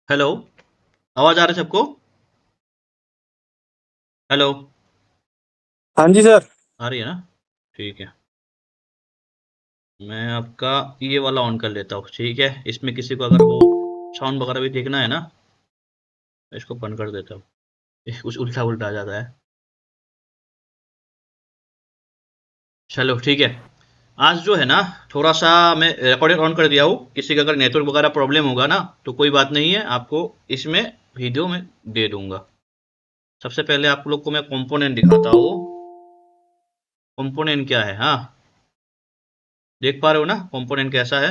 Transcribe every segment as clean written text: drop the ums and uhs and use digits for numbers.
Hello, आवाज आ रही है सबको? हेलो, हाँ जी सर। आ रही है ना? ठीक है। मैं आपका ये वाला ऑन कर लेता हूँ, ठीक है? इसमें किसी को अगर वो साउंड वगैरह भी देखना है ना, मैं इसको बंद कर देता हूँ। ये कुछ उल्टा उल्टा आ जाता है। चलो ठीक है। आज जो है ना, थोड़ा सा मैं रिकॉर्डर ऑन कर दिया हूँ। किसी का अगर नेटवर्क वगैरह प्रॉब्लम होगा ना, तो कोई बात नहीं है, आपको इसमें वीडियो में दे दूंगा। सबसे पहले आप लोग को मैं कंपोनेंट दिखाता हूँ। कंपोनेंट क्या है, हाँ? देख पा रहे हो ना कंपोनेंट कैसा है?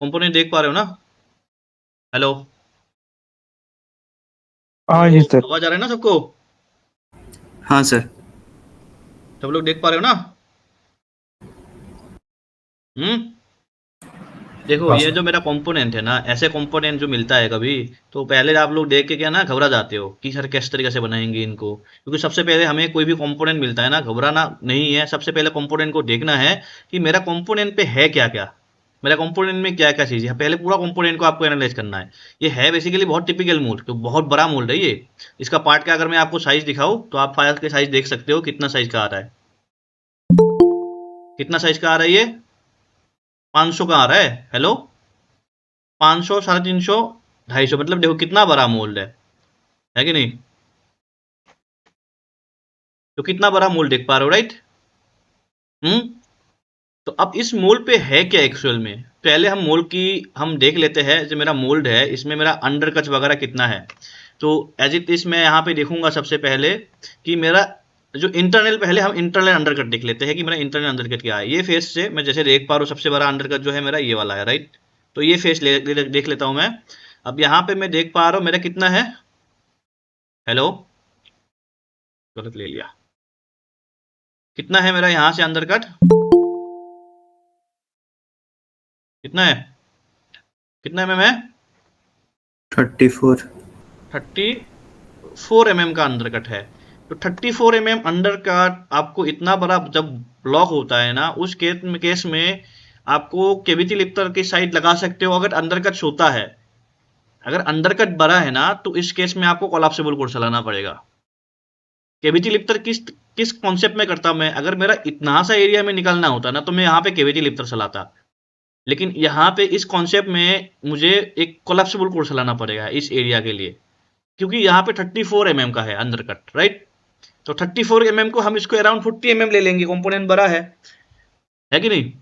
कंपोनेंट देख पा रहे हो ना? हेलो, हाँ हेलो, जी सर। आवाज आ रहा है ना सबको? हाँ सर। सब लोग देख पा रहे हो ना? हम्म। देखो, हाँ ये सर। जो मेरा कंपोनेंट है ना, ऐसे कंपोनेंट जो मिलता है कभी, तो पहले आप लोग देख के क्या ना घबरा जाते हो कि सर किस तरीके से बनाएंगे इनको, क्योंकि सबसे पहले हमें कोई भी कंपोनेंट मिलता है ना, घबराना नहीं है। सबसे पहले कंपोनेंट को देखना है कि मेरा कंपोनेंट पे है क्या क्या, मेरा कंपोनेंट में क्या क्या चीज़ है। पहले पूरा कंपोनेंट को आपको एनालाइज करना है। ये है बेसिकली बहुत टिपिकल मोल्ड, तो बहुत बड़ा मोल्ड है ये। इसका पार्ट का अगर मैं आपको साइज दिखाऊं, तो आप फाइल के साइज देख सकते हो कितना साइज का आ रहा है। कितना साइज का आ रहा है ये? 500 का आ रहा है। हेलो, 500, 350, 250, मतलब देखो कितना बड़ा मोल्ड है कि नहीं? तो कितना बड़ा मोल्ड देख पा रहे हो, राइट? हम्म। तो अब इस मोल्ड पे है क्या एक्चुअल में, पहले हम मोल्ड की हम देख लेते हैं। जो मेरा मोल्ड है, इसमें मेरा अंडर कच वगैरह कितना है। तो एज इट इज मैं यहाँ पे देखूंगा सबसे पहले कि मेरा जो इंटरनल, पहले हम इंटरनल अंडर कट देख लेते हैं कि मेरा इंटरनल अंडर कट क्या है। ये फेस से मैं जैसे देख पा रहा हूँ, सबसे बड़ा अंडर कट जो है मेरा ये वाला है, राइट? तो ये फेस देख लेता हूँ मैं। अब यहाँ पे मैं देख पा रहा हूँ मेरा कितना है। हेलो, गलत ले लिया। कितना है मेरा यहाँ से अंदर कट? कितना है? कितना एम है? 34। 34 का अंडर कट है। तो 34 अंडर कट आपको इतना बड़ा जब ब्लॉक होता है ना, उस केस में आपको केविटी लिफ्टर की साइड लगा सकते हो अगर अंडर कट छोटा है। अगर अंडर कट बड़ा है ना, तो इस केस में आपको कोलैप्सिबल कोड चलाना पड़ेगा। केविटी लिफ्टर किस किस कॉन्सेप्ट में करता मैं, अगर मेरा इतना सा एरिया में निकलना होता ना, तो मैं यहाँ पे केविटी लिफ्टर चलाता। लेकिन यहाँ पे इस कॉन्सेप्ट में मुझे एक कोलैप्सिबल कोड चलाना पड़ेगा इस एरिया के लिए, क्योंकि यहाँ पे 34 का है अंदर कट, राइट? तो 34 को हम इसको अराउंड 40 ले लेंगे, कंपोनेंट बड़ा है कि नहीं?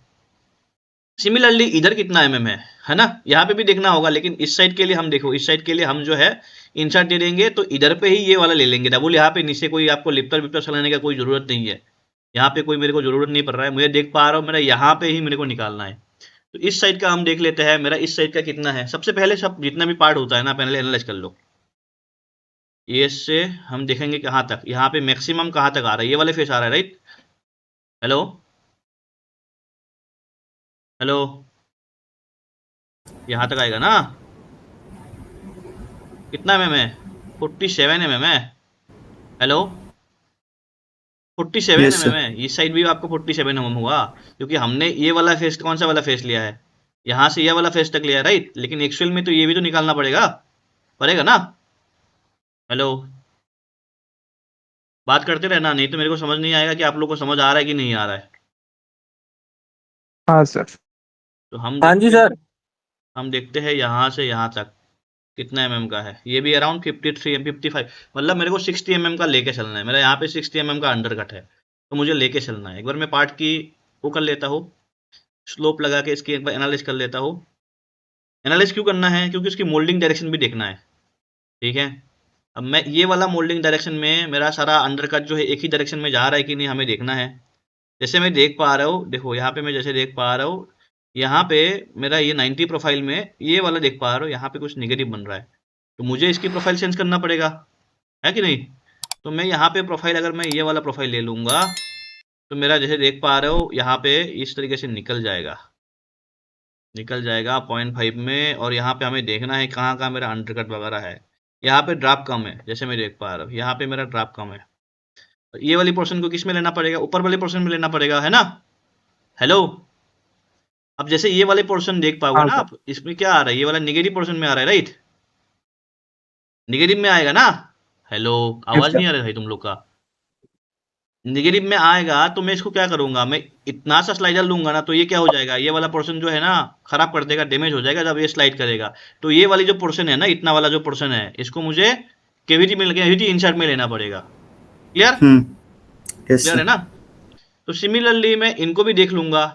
सिमिलरली इधर कितना है ना? यहाँ पे भी देखना होगा, लेकिन इस साइड के लिए हम देखो, इस साइड के लिए हम जो है इंसर्ट दे देंगे, तो इधर पे ही ये वाला ले लेंगे डबल। यहाँ पे नीचे कोई आपको लिफ्टर विफ्टर चलाने का कोई जरूरत नहीं है। यहाँ पे कोई मेरे को जरूरत नहीं पड़ रहा है, मुझे देख पा रहा हूँ मेरा यहाँ पे ही मेरे को निकालना है। तो इस साइड का हम देख लेते हैं, मेरा इस साइड का कितना है। सबसे पहले सब जितना भी पार्ट होता है ना, पहले एनालाइज कर लो। ये से हम देखेंगे कहाँ तक, यहाँ पे मैक्सिमम कहाँ तक आ रहा है, ये वाले फेस आ रहा है, राइट? हेलो, हेलो, यहाँ तक आएगा ना? कितना है? 47 है। हेलो, 47 यस है। सर। इस साइड भी आपको 47 हुआ, क्योंकि हमने ये वाला फेस, कौन सा वाला फेस लिया है? यहाँ से ये वाला फेस तक लिया है, राइट? लेकिन एक्चुअल में तो ये भी तो निकालना पड़ेगा, पड़ेगा ना? हेलो, बात करते रहना, नहीं तो मेरे को समझ नहीं आएगा कि आप लोग को समझ आ रहा है कि नहीं आ रहा है। हाँ सर। तो हम हाँ जी देखते हैं, सर। हम देखते हैं यहाँ से यहाँ तक कितना का है। ये भी अराउंड 53 55, मतलब मेरे को 60 का लेके चलना है। मेरा यहाँ पे 60 का अंडर कट है, तो मुझे लेके चलना है। एक बार मैं पार्ट की वो कर लेता हूँ, स्लोप लगा के इसकी एक बार एनालाइज कर लेता हूँ। एनालाइज क्यों करना है? क्योंकि उसकी मोल्डिंग डायरेक्शन भी देखना है, ठीक है? अब मैं ये वाला मोल्डिंग डायरेक्शन में मेरा सारा अंडर कट जो है एक ही डायरेक्शन में जा रहा है कि नहीं, हमें देखना है। जैसे मैं देख पा रहा हूँ, देखो यहाँ पे मैं जैसे देख पा रहा हूँ, यहाँ पे मेरा ये 90 प्रोफाइल में ये वाला देख पा रहा हूँ, यहाँ पे कुछ निगेटिव बन रहा है। तो मुझे इसकी प्रोफाइल चेंज करना पड़ेगा, है कि नहीं? तो मैं यहाँ पे प्रोफाइल, अगर मैं ये वाला प्रोफाइल ले लूँगा, तो मेरा जैसे देख पा रहे हो यहाँ पे इस तरीके से निकल जाएगा, निकल जाएगा 0.5 में। और यहाँ पे हमें देखना है कहाँ कहाँ मेरा अंडरकट वगैरह है। यहाँ पे ड्रॉप कम है, जैसे मैं देख पा रहा हूँ यहाँ पे मेरा ड्रॉप कम है। तो ये वाली पोर्शन को किस में लेना पड़ेगा? ऊपर वाले पोर्शन में लेना पड़ेगा, है ना? हेलो, अब जैसे ये वाले पोर्शन देख पाओगे हाँ ना सर। आप, इसमें क्या आ रहा है, ये वाला नेगेटिव पोर्शन में आ रहा है, राइट? नेगेटिव में आएगा ना? हेलो, यस आवाज सर। नहीं आ रहा भाई तुम लोग का? नेगेटिव में आएगा तो मैं इसको क्या करूंगा, मैं इतना सा स्लाइडर लूंगा ना, तो ये क्या हो जाएगा, ये वाला पोर्शन जो है ना खराब कर देगा, डैमेज हो जाएगा जब ये स्लाइड करेगा। तो ये वाली जो पोर्शन है ना, इतना वाला जो पोर्शन है, इसको मुझे केविटी इंसर्ट में लेना पड़ेगा। क्लियर? यस क्लियर है सर। ना? तो सिमिलरली मैं इनको भी देख लूंगा,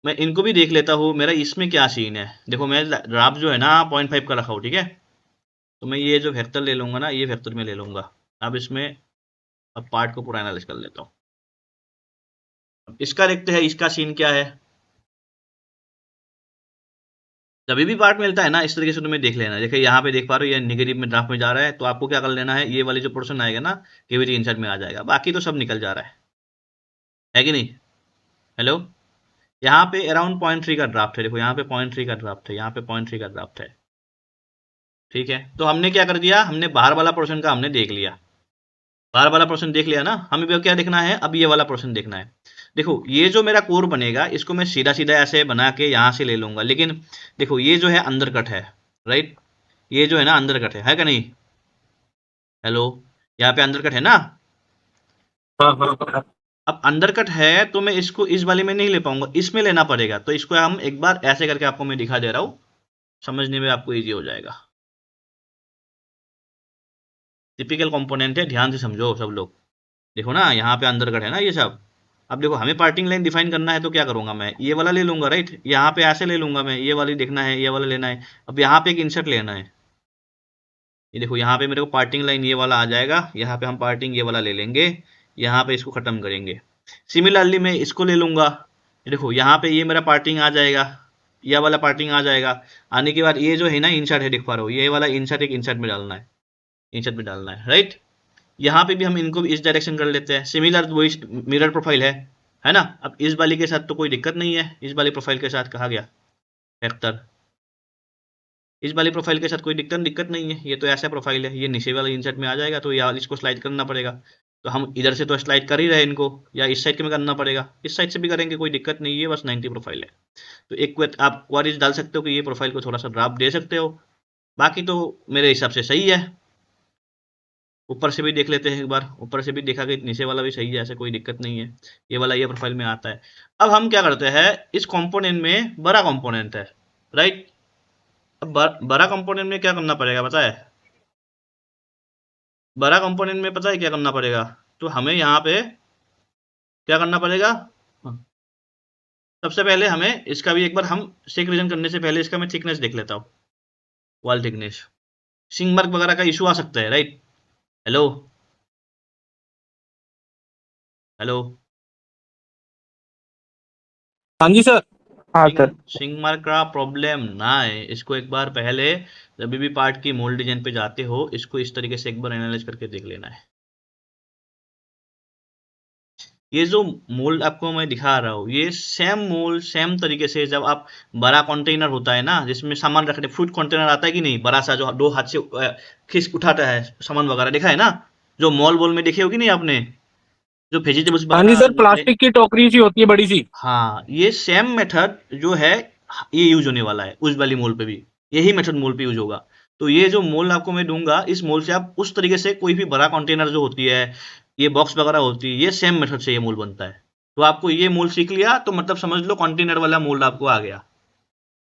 मैं इनको भी देख लेता हूँ, मेरा इसमें क्या सीन है। देखो मैं ड्राफ्ट जो है ना 0.5 का रखा हूँ, ठीक है? तो मैं ये जो वेक्टर ले लूंगा ना, ये वेक्टर में ले लूंगा। अब इसमें अब पार्ट को पूरा एनालाइज कर लेता हूँ। अब इसका देखते हैं, इसका सीन क्या है। जब भी पार्ट मिलता है ना इस तरीके से तुम्हें देख लेना। देखिए यहाँ पे देख पा रहे हो, ये नेगेटिव में ड्राफ्ट में जा रहा है, तो आपको क्या कर लेना है, ये वाली जो पोर्शन आएगा ना केविटी इंसर्ट में आ जाएगा, बाकी तो सब निकल जा रहा है कि नहीं? हेलो, यहाँ पे अराउंड 0.3 का ड्राफ्ट है। देखो यहाँ पे 0.3 का ड्राफ्ट है, यहाँ पे 0.3 का ड्राफ्ट है, ठीक है? तो हमने क्या कर दिया, हमने बाहर वाला पोर्शन का हमने देख लिया, बाहर वाला पोर्शन देख लिया ना। हमें अब क्या देखना है, अब ये वाला पोर्शन देखना है। देखो ये जो मेरा कोर बनेगा, इसको मैं सीधा सीधा ऐसे बना के यहाँ से ले लूंगा, लेकिन देखो ये जो है अंदर कट है, राइट? ये जो है ना अंदर कट है क्या नहीं? हेलो, यहाँ पे अंदर कट है ना? हाँ हाँ हाँ। अब अंदर कट है तो मैं इसको इस वाले में नहीं ले पाऊंगा, इसमें लेना पड़ेगा। तो इसको हम एक बार ऐसे करके आपको मैं दिखा दे रहा हूँ, समझने में आपको इजी हो जाएगा। टिपिकल कंपोनेंट है, ध्यान से समझो सब लोग। देखो ना यहाँ पे अंदर कट है ना ये सब। अब देखो हमें पार्टिंग लाइन डिफाइन करना है, तो क्या करूंगा, मैं ये वाला ले लूंगा, राइट? यहाँ पे ऐसे ले लूंगा मैं, ये वाली देखना है, ये वाला लेना है। अब यहाँ पे एक इंसर्ट लेना है, ये देखो यहाँ पे मेरे को पार्टिंग लाइन ये वाला आ जाएगा, यहाँ पे हम पार्टिंग ये वाला ले लेंगे, यहाँ पे इसको खत्म करेंगे। सिमिलरली मैं इसको ले लूंगा, ये देखो यहाँ पे ये मेरा पार्टिंग आ जाएगा, यह वाला पार्टिंग आ जाएगा। आने के बाद ये जो है ना इंसर्ट है, देख पा रहे हो, ये वाला इंसर्ट एक इंसर्ट में डालना है, इंसर्ट में डालना है, राइट? यहाँ पे भी हम इनको भी इस डायरेक्शन कर लेते हैं, सिमिलर वही मिरर प्रोफाइल है ना? अब इस वाली के साथ तो कोई दिक्कत नहीं है, इस वाली प्रोफाइल के साथ कहा गया वेक्टर, इस वाली प्रोफाइल के साथ कोई दिक्कत नहीं है। ये तो ऐसा प्रोफाइल है, ये नीचे वाले इंसर्ट में आ जाएगा, तो या इसको स्लाइड करना पड़ेगा। तो हम इधर से तो स्लाइड कर ही रहे इनको, या इस साइड में करना पड़ेगा, इस साइड से भी करेंगे, कोई दिक्कत नहीं है, बस 90 प्रोफाइल है। तो एक आप क्वारीज डाल सकते हो कि ये प्रोफाइल को थोड़ा सा ड्राफ्ट दे सकते हो, बाकी तो मेरे हिसाब से सही है। ऊपर से भी देख लेते हैं एक बार, ऊपर से भी देखा कि नीचे वाला भी सही है, ऐसे कोई दिक्कत नहीं है, ये वाला ये प्रोफाइल में आता है। अब हम क्या करते हैं, इस कंपोनेंट में बड़ा कंपोनेंट है, राइट? अब बड़ा कंपोनेंट में क्या करना पड़ेगा पता है? बड़ा कंपोनेंट में पता है क्या करना पड़ेगा? तो हमें यहाँ पे क्या करना पड़ेगा, हाँ, सबसे पहले हमें इसका भी एक बार, हम सेक रीजन करने से पहले इसका मैं थिकनेस देख लेता हूँ, वॉल थिकनेस। सिंग मार्क वगैरह का इशू आ सकता है, राइट? हेलो, हेलो, हाँ जी सर। हाँ सर। सिंग मार्क का प्रॉब्लम ना है, इसको एक बार पहले जब भी पार्ट की मोल्ड डिजाइन पे जाते हो, इसको इस तरीके से एक बार एनालाइज करके देख लेना है। ये जो मोल्ड आपको मैं दिखा रहा हूँ, ये सेम मोल्ड सेम तरीके से, जब आप बड़ा कंटेनर होता है ना जिसमें सामान रखने, फ्रूट कंटेनर आता है कि नहीं, बड़ा सा जो दो हाथ से खींच उठाता है सामान वगैरह, देखा है ना? जो मॉल वॉल में देखे होगी नहीं आपने, जो वेजिटेबल्स हाँ जी सर, प्लास्टिक की टोकरी सी होती है बड़ी सी। हाँ, ये सेम मेथड जो है ये यूज होने वाला है उस वाली मोल पे भी, यही मेथड मोल पे यूज होगा। तो ये जो मोल आपको मैं दूंगा, इस मोल से आप उस तरीके से कोई भी बड़ा कंटेनर जो होती है, ये बॉक्स वगैरह होती है, ये सेम मेथड से ये मोल बनता है। तो आपको ये मोल सीख लिया तो मतलब समझ लो कंटेनर वाला मोल्ड आपको आ गया।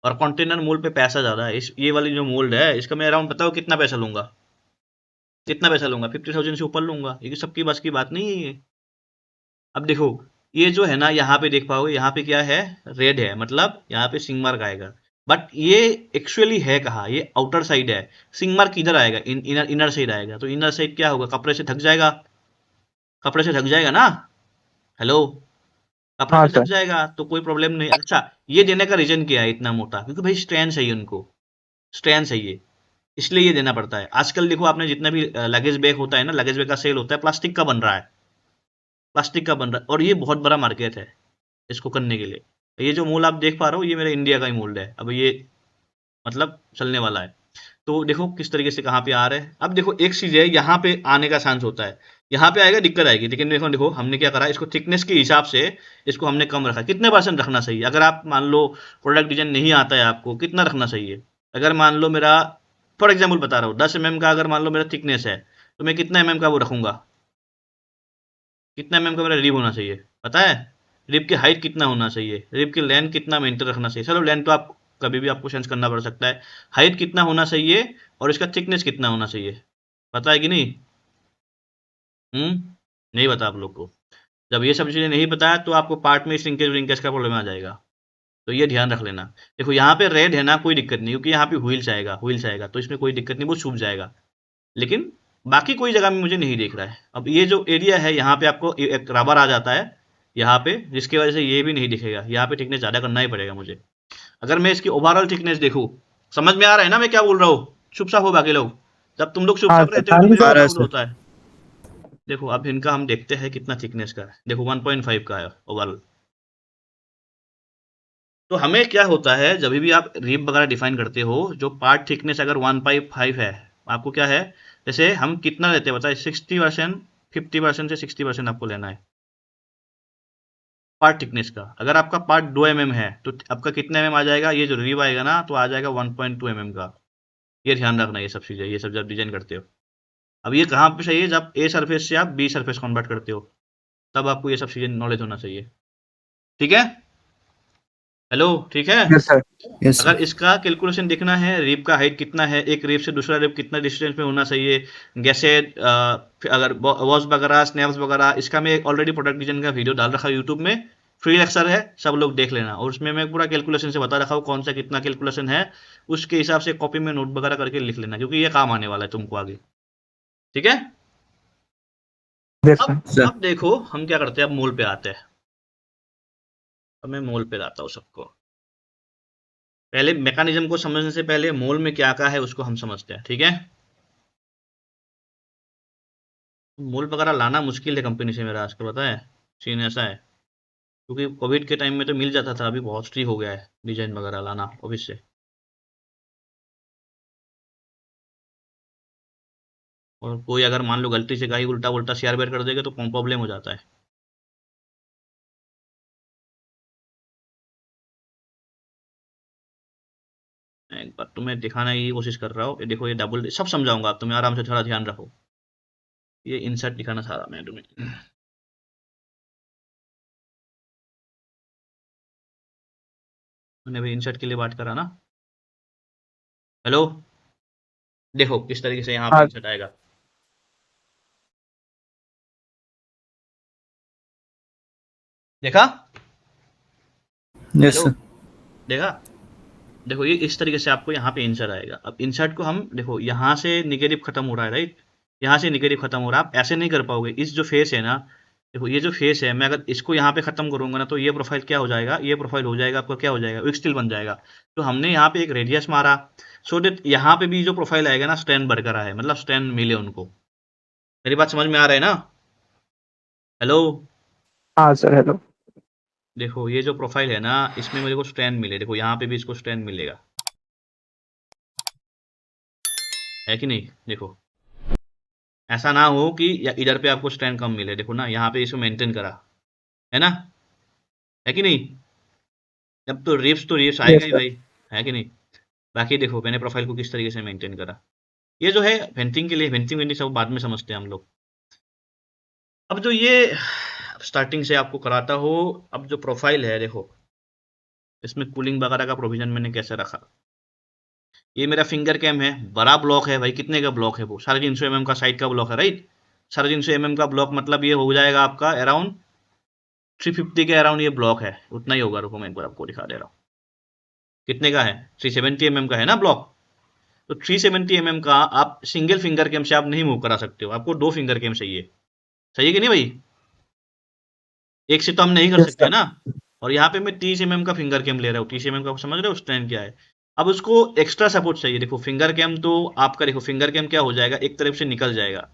और कंटेनर मोल्ड पे पैसा ज्यादा है, इस ये वाली जो मोल्ड है इसका मैं अराउंड बताओ कितना पैसा लूंगा, कितना पैसा लूंगा? 50,000 से ऊपर लूंगा, ये सबकी बस की बात नहीं है ये। अब देखो ये जो है ना, यहाँ पे देख पाओगे, यहाँ पे क्या है, रेड है, मतलब यहाँ पे सिंग मार्क आएगा। बट ये एक्चुअली है कहाँ, ये आउटर साइड है। सिंग मार्क किधर आएगा, इनर साइड आएगा। तो इनर साइड क्या होगा, कपड़े से ढक जाएगा, कपड़े से ढक जाएगा ना? हेलो, कपड़े हाँ से ढक सर। जाएगा तो कोई प्रॉब्लम नहीं। अच्छा, ये देने का रीजन क्या है इतना मोटा, क्योंकि भाई स्ट्रैंड चाहिए उनको, स्ट्रैंड चाहिए, इसलिए ये देना पड़ता है। आजकल देखो आपने जितना भी लगेज बैग होता है ना, लगेज बैग का सेल होता है, प्लास्टिक का बन रहा है, प्लास्टिक का बन रहा है, और ये बहुत बड़ा मार्केट है इसको करने के लिए। ये जो मोल आप देख पा रहे हो, ये मेरे इंडिया का ही मोल्ड है, अब ये मतलब चलने वाला है। तो देखो किस तरीके से कहाँ पे आ रहे हैं। अब देखो एक चीज है, यहाँ पे आने का चांस होता है, यहाँ पे आएगा दिक्कत आएगी। लेकिन देखो देखो हमने क्या करा, इसको थिकनेस के हिसाब से इसको हमने कम रखा। कितने परसेंट रखना सही है? अगर आप मान लो प्रोडक्ट डिजाइन नहीं आता है आपको, कितना रखना चाहिए? अगर मान लो मेरा फॉर एग्जाम्पल बता रहा हूँ 10 mm का अगर मान लो मेरा थिकनेस है, तो मैं कितना mm का वो रखूंगा? कितना mm का मेरा रिब होना चाहिए पता है? रिब की हाइट कितना होना चाहिए? रिब की लेंथ कितना मेंटेन रखना चाहिए? चलो लेंथ तो आप कभी भी आपको चेंज करना पड़ सकता है। हाइट कितना होना चाहिए और इसका थिकनेस कितना होना चाहिए? पता है कि नहीं? नहीं पता आप लोग को? जब ये सब चीज़ें नहीं पता है तो आपको पार्ट में श्रिंकेज विंकेज का प्रॉब्लम आ जाएगा। तो ये ध्यान रख लेना। देखो यहाँ पे रेड है ना, कोई दिक्कत नहीं, क्योंकि यहाँ पे व्हील्स आएगा तो इसमें कोई दिक्कत नहीं, वो छूट जाएगा। लेकिन बाकी कोई जगह में मुझे नहीं दिख रहा है। अब ये जो एरिया है यहाँ पे आपको एक रबर आ जाता है यहाँ पे, जिसकी वजह से ये भी नहीं दिखेगा। यहाँ पे थिकनेस ज़्यादा करना ही पड़ेगा मुझे। अगर मैं इसकी ओवरऑल थिकनेस देखूँ, समझ में आ रहा है ना मैं क्या बोल रहा हूँ? चुपचाप हो बाकी लोग। जब तुम लोग हाँ चुपचाप सर। रहते हो हाँ तो जी मुझे आ सर। रहा है डाउट सर। होता है। देखो अब इनका हम देखते हैं कितना थिकनेस का है। देखो 1.5 का है ओवरऑल। तो हमें क्या होता है, जब भी आप रिब वगैरह डिफाइन करते हो, जो पार्ट थिकनेस अगर 1.5 है, आपको क्या है, जैसे हम कितना लेते हैं बताए, 60%, 50% से 60% आपको लेना है पार्ट थिकनेस का। अगर आपका पार्ट 2 mm है तो आपका कितना mm आ जाएगा? ये जो रिब आएगा ना तो आ जाएगा 1.2 mm का। ये ध्यान रखना, ये सब चीज़ें, ये सब जब डिजाइन करते हो। अब ये कहाँ पे चाहिए? जब ए सरफेस से आप बी सरफेस कन्वर्ट करते हो, तब आपको ये सब चीज़ें नॉलेज होना चाहिए। ठीक है? हेलो, ठीक है? Yes sir. यस अगर सर। इसका कैलकुलेशन देखना है, रिब का हाइट कितना है, एक रिब से दूसरा रिब कितना डिस्टेंस में होना चाहिए, जैसे अगर वॉस वगैरह, स्नैप्स वगैरह, इसका मैं ऑलरेडी प्रोडक्ट डिजाइन का वीडियो डाल रखा है यूट्यूब में, फ्री लेक्चर है, सब लोग देख लेना। और उसमें मैं पूरा कैलकुलेशन से बता रखा हूँ कौन सा कितना कैलकुलेशन है, उसके हिसाब से कॉपी में नोट वगैरह करके लिख लेना, क्योंकि ये काम आने वाला है तुमको आगे। ठीक है? यस अब सर। सर। अब देखो हम क्या करते हैं, अब मोल पे आते हैं। अब मैं मोल पे लाता हूँ सबको। पहले मैकेनिज्म को समझने से पहले मोल में क्या क्या है उसको हम समझते हैं। ठीक है? मोल वगैरह लाना मुश्किल है कंपनी से मेरा आजकल, पता है? सीन ऐसा है, क्योंकि कोविड के टाइम में तो मिल जाता था, अभी बहुत स्ट्रिक्ट हो गया है डिजाइन वगैरह लाना ऑफिस से। और कोई अगर मान लो गलती से कहीं उल्टा उल्टा शेयर बेयर कर देगा तो प्रॉब्लम हो जाता है। मैं एक बार तुम्हें दिखाने की कोशिश कर रहा हूँ, ये देखो, ये डबल सब समझाऊंगा, आप तुम्हें आराम से थोड़ा ध्यान रखो। ये इंसर्ट दिखाना चाह रहा मैं तुम्हें। मैंने भी इंसर्ट के लिए बात करा ना। हेलो, देखो किस तरीके से यहाँ पे हाँ। इंसर्ट आएगा। देखा? Yes hello, sir. देखा? देखो ये इस तरीके से आपको यहाँ पे इंसर्ट आएगा। अब इंसर्ट को हम देखो, यहाँ से निगेटिव खत्म हो रहा है, राइट? यहाँ से निगेटिव खत्म हो रहा है, आप ऐसे नहीं कर पाओगे। इस जो फेस है ना, देखो ये जो फेस है, मैं अगर इसको यहाँ पे खत्म करूंगा ना तो ये प्रोफाइल क्या हो जाएगा, ये प्रोफाइल हो जाएगा आपका, क्या हो जाएगा, विक स्टिल बन जाएगा। तो हमने यहाँ पे एक रेडियस मारा, सो दैट यहाँ पे भी जो प्रोफाइल आएगा ना, स्ट्रैंड बरकरार है, मतलब स्ट्रैंड मिले उनको। मेरी बात समझ में आ रहा है ना? हेलो, हाँ सर। हेलो। देखो ये जो प्रोफाइल है ना, इसमें मेरे को स्ट्रैंड मिले, देखो यहाँ पे भी इसको स्ट्रैंड मिलेगा, है कि नहीं? देखो ऐसा ना हो कि या इधर पे आपको स्ट्रैंड कम मिले। देखो ना यहाँ पे इसको मेंटेन करा, है ना? है कि नहीं? अब तो रिप्स आएगा यस ही सर। भाई, है कि नहीं? बाकी देखो मैंने प्रोफाइल को किस तरीके से मेंटेन करा। ये जो है वेंटिंग के लिए, वेंटिंग वेंटिंग सब बाद में समझते हैं हम लोग। अब जो ये स्टार्टिंग से आपको कराता हो, अब जो प्रोफाइल है देखो, इसमें कूलिंग वगैरह का प्रोविजन मैंने कैसे रखा। ये मेरा फिंगर कैम है, बड़ा ब्लॉक है भाई। कितने का ब्लॉक है वो? 350 mm का साइड का ब्लॉक है, राइट? 350 mm का ब्लॉक मतलब ये हो जाएगा आपका अराउंड 350 के अराउंड ये ब्लॉक है, उतना ही होगा। रुको मैं एक बार आपको दिखा दे रहा हूँ। कितने का है? 370 mm का है ना ब्लॉक। तो 370 mm का आप सिंगल फिंगर कैम से आप नहीं मूव करा सकते हो, आपको 2 फिंगर कैम चाहिए। सही है कि नहीं भाई? एक से तो हम नहीं कर यस सकते सर। ना। और यहाँ पे मैं 30 mm का फिंगर कैम ले रहा हूँ। 30 mm का समझ रहे हो स्ट्रैंड क्या है? अब उसको एक्स्ट्रा सपोर्ट चाहिए। देखो फिंगर कैम तो आपका, देखो फिंगर कैम क्या हो जाएगा, एक तरफ से निकल जाएगा।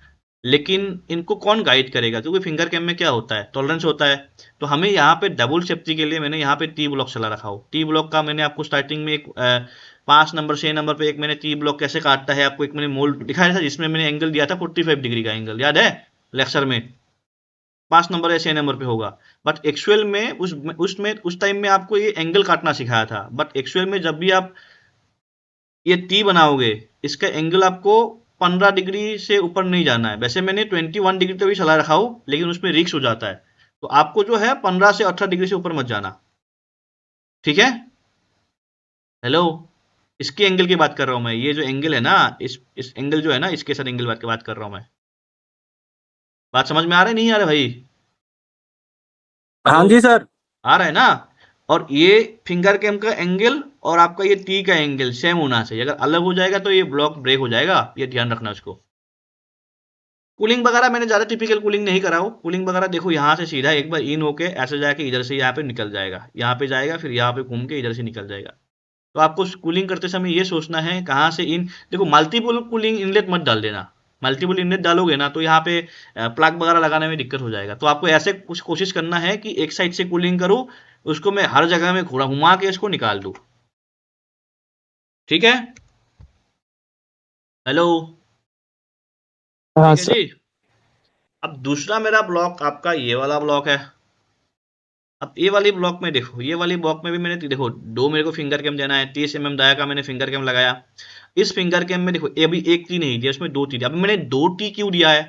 लेकिन इनको कौन गाइड करेगा? क्योंकि फिंगर कैम में क्या होता है, टॉलरेंस होता है। तो हमें यहाँ पे डबल सेफ्टी के लिए मैंने यहाँ पे टी ब्लॉक चला रखा हो। टी ब्लॉक का मैंने आपको स्टार्टिंग में एक 5 नंबर 6 नंबर पे एक मैंने टी ब्लॉक कैसे काटता है आपको एक मैंने मोल्ड दिखाया था, जिसमें मैंने एंगल दिया था 45 डिग्री का एंगल, याद है? लेक्चर में, 5 नंबर या 6 नंबर पे होगा। बट एक्चुअल में उस टाइम में आपको ये एंगल काटना सिखाया था। बट एक्चुअल में जब भी आप ये टी बनाओगे, इसका एंगल आपको 15 डिग्री से ऊपर नहीं जाना है। वैसे मैंने 21 डिग्री तक भी चला रखा हूं, लेकिन उसमें रिस्क हो जाता है। तो आपको जो है 15 से 18 डिग्री से ऊपर मत जाना, ठीक है। हेलो, इसके एंगल की बात कर रहा हूं मैं। ये जो एंगल है ना, इस एंगल जो है ना, इसके साथ एंगल की बात कर रहा हूं मैं। बात समझ में आ रहा है नहीं आ रहा भाई? हाँ हेलो, जी सर। आ रहा है ना? और ये फिंगर कैम का एंगल और आपका ये टी का एंगल सेम होना चाहिए। अगर अलग हो जाएगा तो ये ब्लॉक ब्रेक हो जाएगा, ये ध्यान रखना उसको। कूलिंग वगैरह मैंने ज़्यादा टिपिकल कूलिंग नहीं करा हो। कूलिंग वगैरह देखो, यहाँ से सीधा एक बार इन होके ऐसे जाके इधर से यहाँ पे निकल जाएगा, यहाँ पे जाएगा, फिर यहाँ पे घूम के इधर से निकल जाएगा। तो आपको कूलिंग करते समय ये सोचना है कहाँ से इन, देखो मल्टीपल कूलिंग इनलेट मत डाल देना। मल्टीपल इनलेट डालोगे ना तो यहाँ पे प्लग वगैरह लगाने में दिक्कत हो जाएगा। तो आपको ऐसे कुछ कोशिश करना है कि एक साइड से कूलिंग करूँ, उसको मैं हर जगह में घुमा के इसको निकाल दूँ, ठीक है। हेलो, हाँ ठीक है सर। जी। अब दूसरा मेरा ब्लॉक आपका ये वाला ब्लॉक है। अब ये वाली ब्लॉक में देखो, ये वाली ब्लॉक में भी मैंने देखो दो मेरे को फिंगर कैम देना है। 30 mm डाया का मैंने फिंगर कैम लगाया। इस फिंगर कैम में देखो ये अभी एक टी नहीं दिया, इसमें 2 टी दिया। अब मैंने 2 टी क्यों दिया है?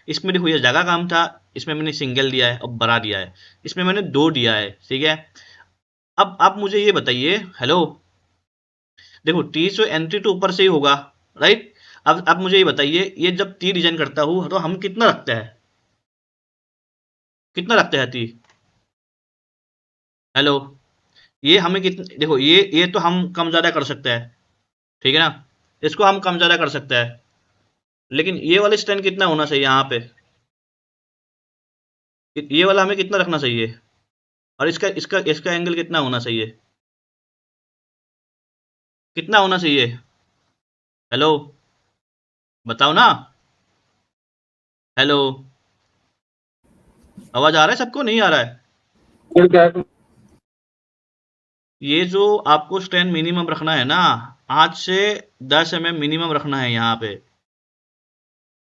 इसमें देखो ये जगह काम था, इसमें मैंने सिंगल दिया है और बड़ा दिया है। इसमें मैंने 2 दिया है, ठीक है। अब आप मुझे ये बताइए, हेलो, देखो टी से एंट्री तो ऊपर से ही होगा, राइट। अब मुझे ये बताइए, ये जब टी डिजाइन करता हूँ तो हम कितना रखते हैं, कितना रखते हैं टी? हेलो, ये हमें कितने, देखो ये तो हम कम ज़्यादा कर सकते हैं, ठीक है ना। इसको हम कम ज़्यादा कर सकते हैं, लेकिन ये वाला स्टैंड कितना होना चाहिए यहाँ पे? ये वाला हमें कितना रखना चाहिए? और इसका इसका इसका एंगल कितना होना चाहिए? कितना होना चाहिए? हेलो, बताओ ना। हेलो, आवाज़ आ रहा है सबको, नहीं आ रहा है? ये जो आपको स्टैंड मिनिमम रखना है ना, 8 से 10 mm मिनिमम रखना है यहाँ पे।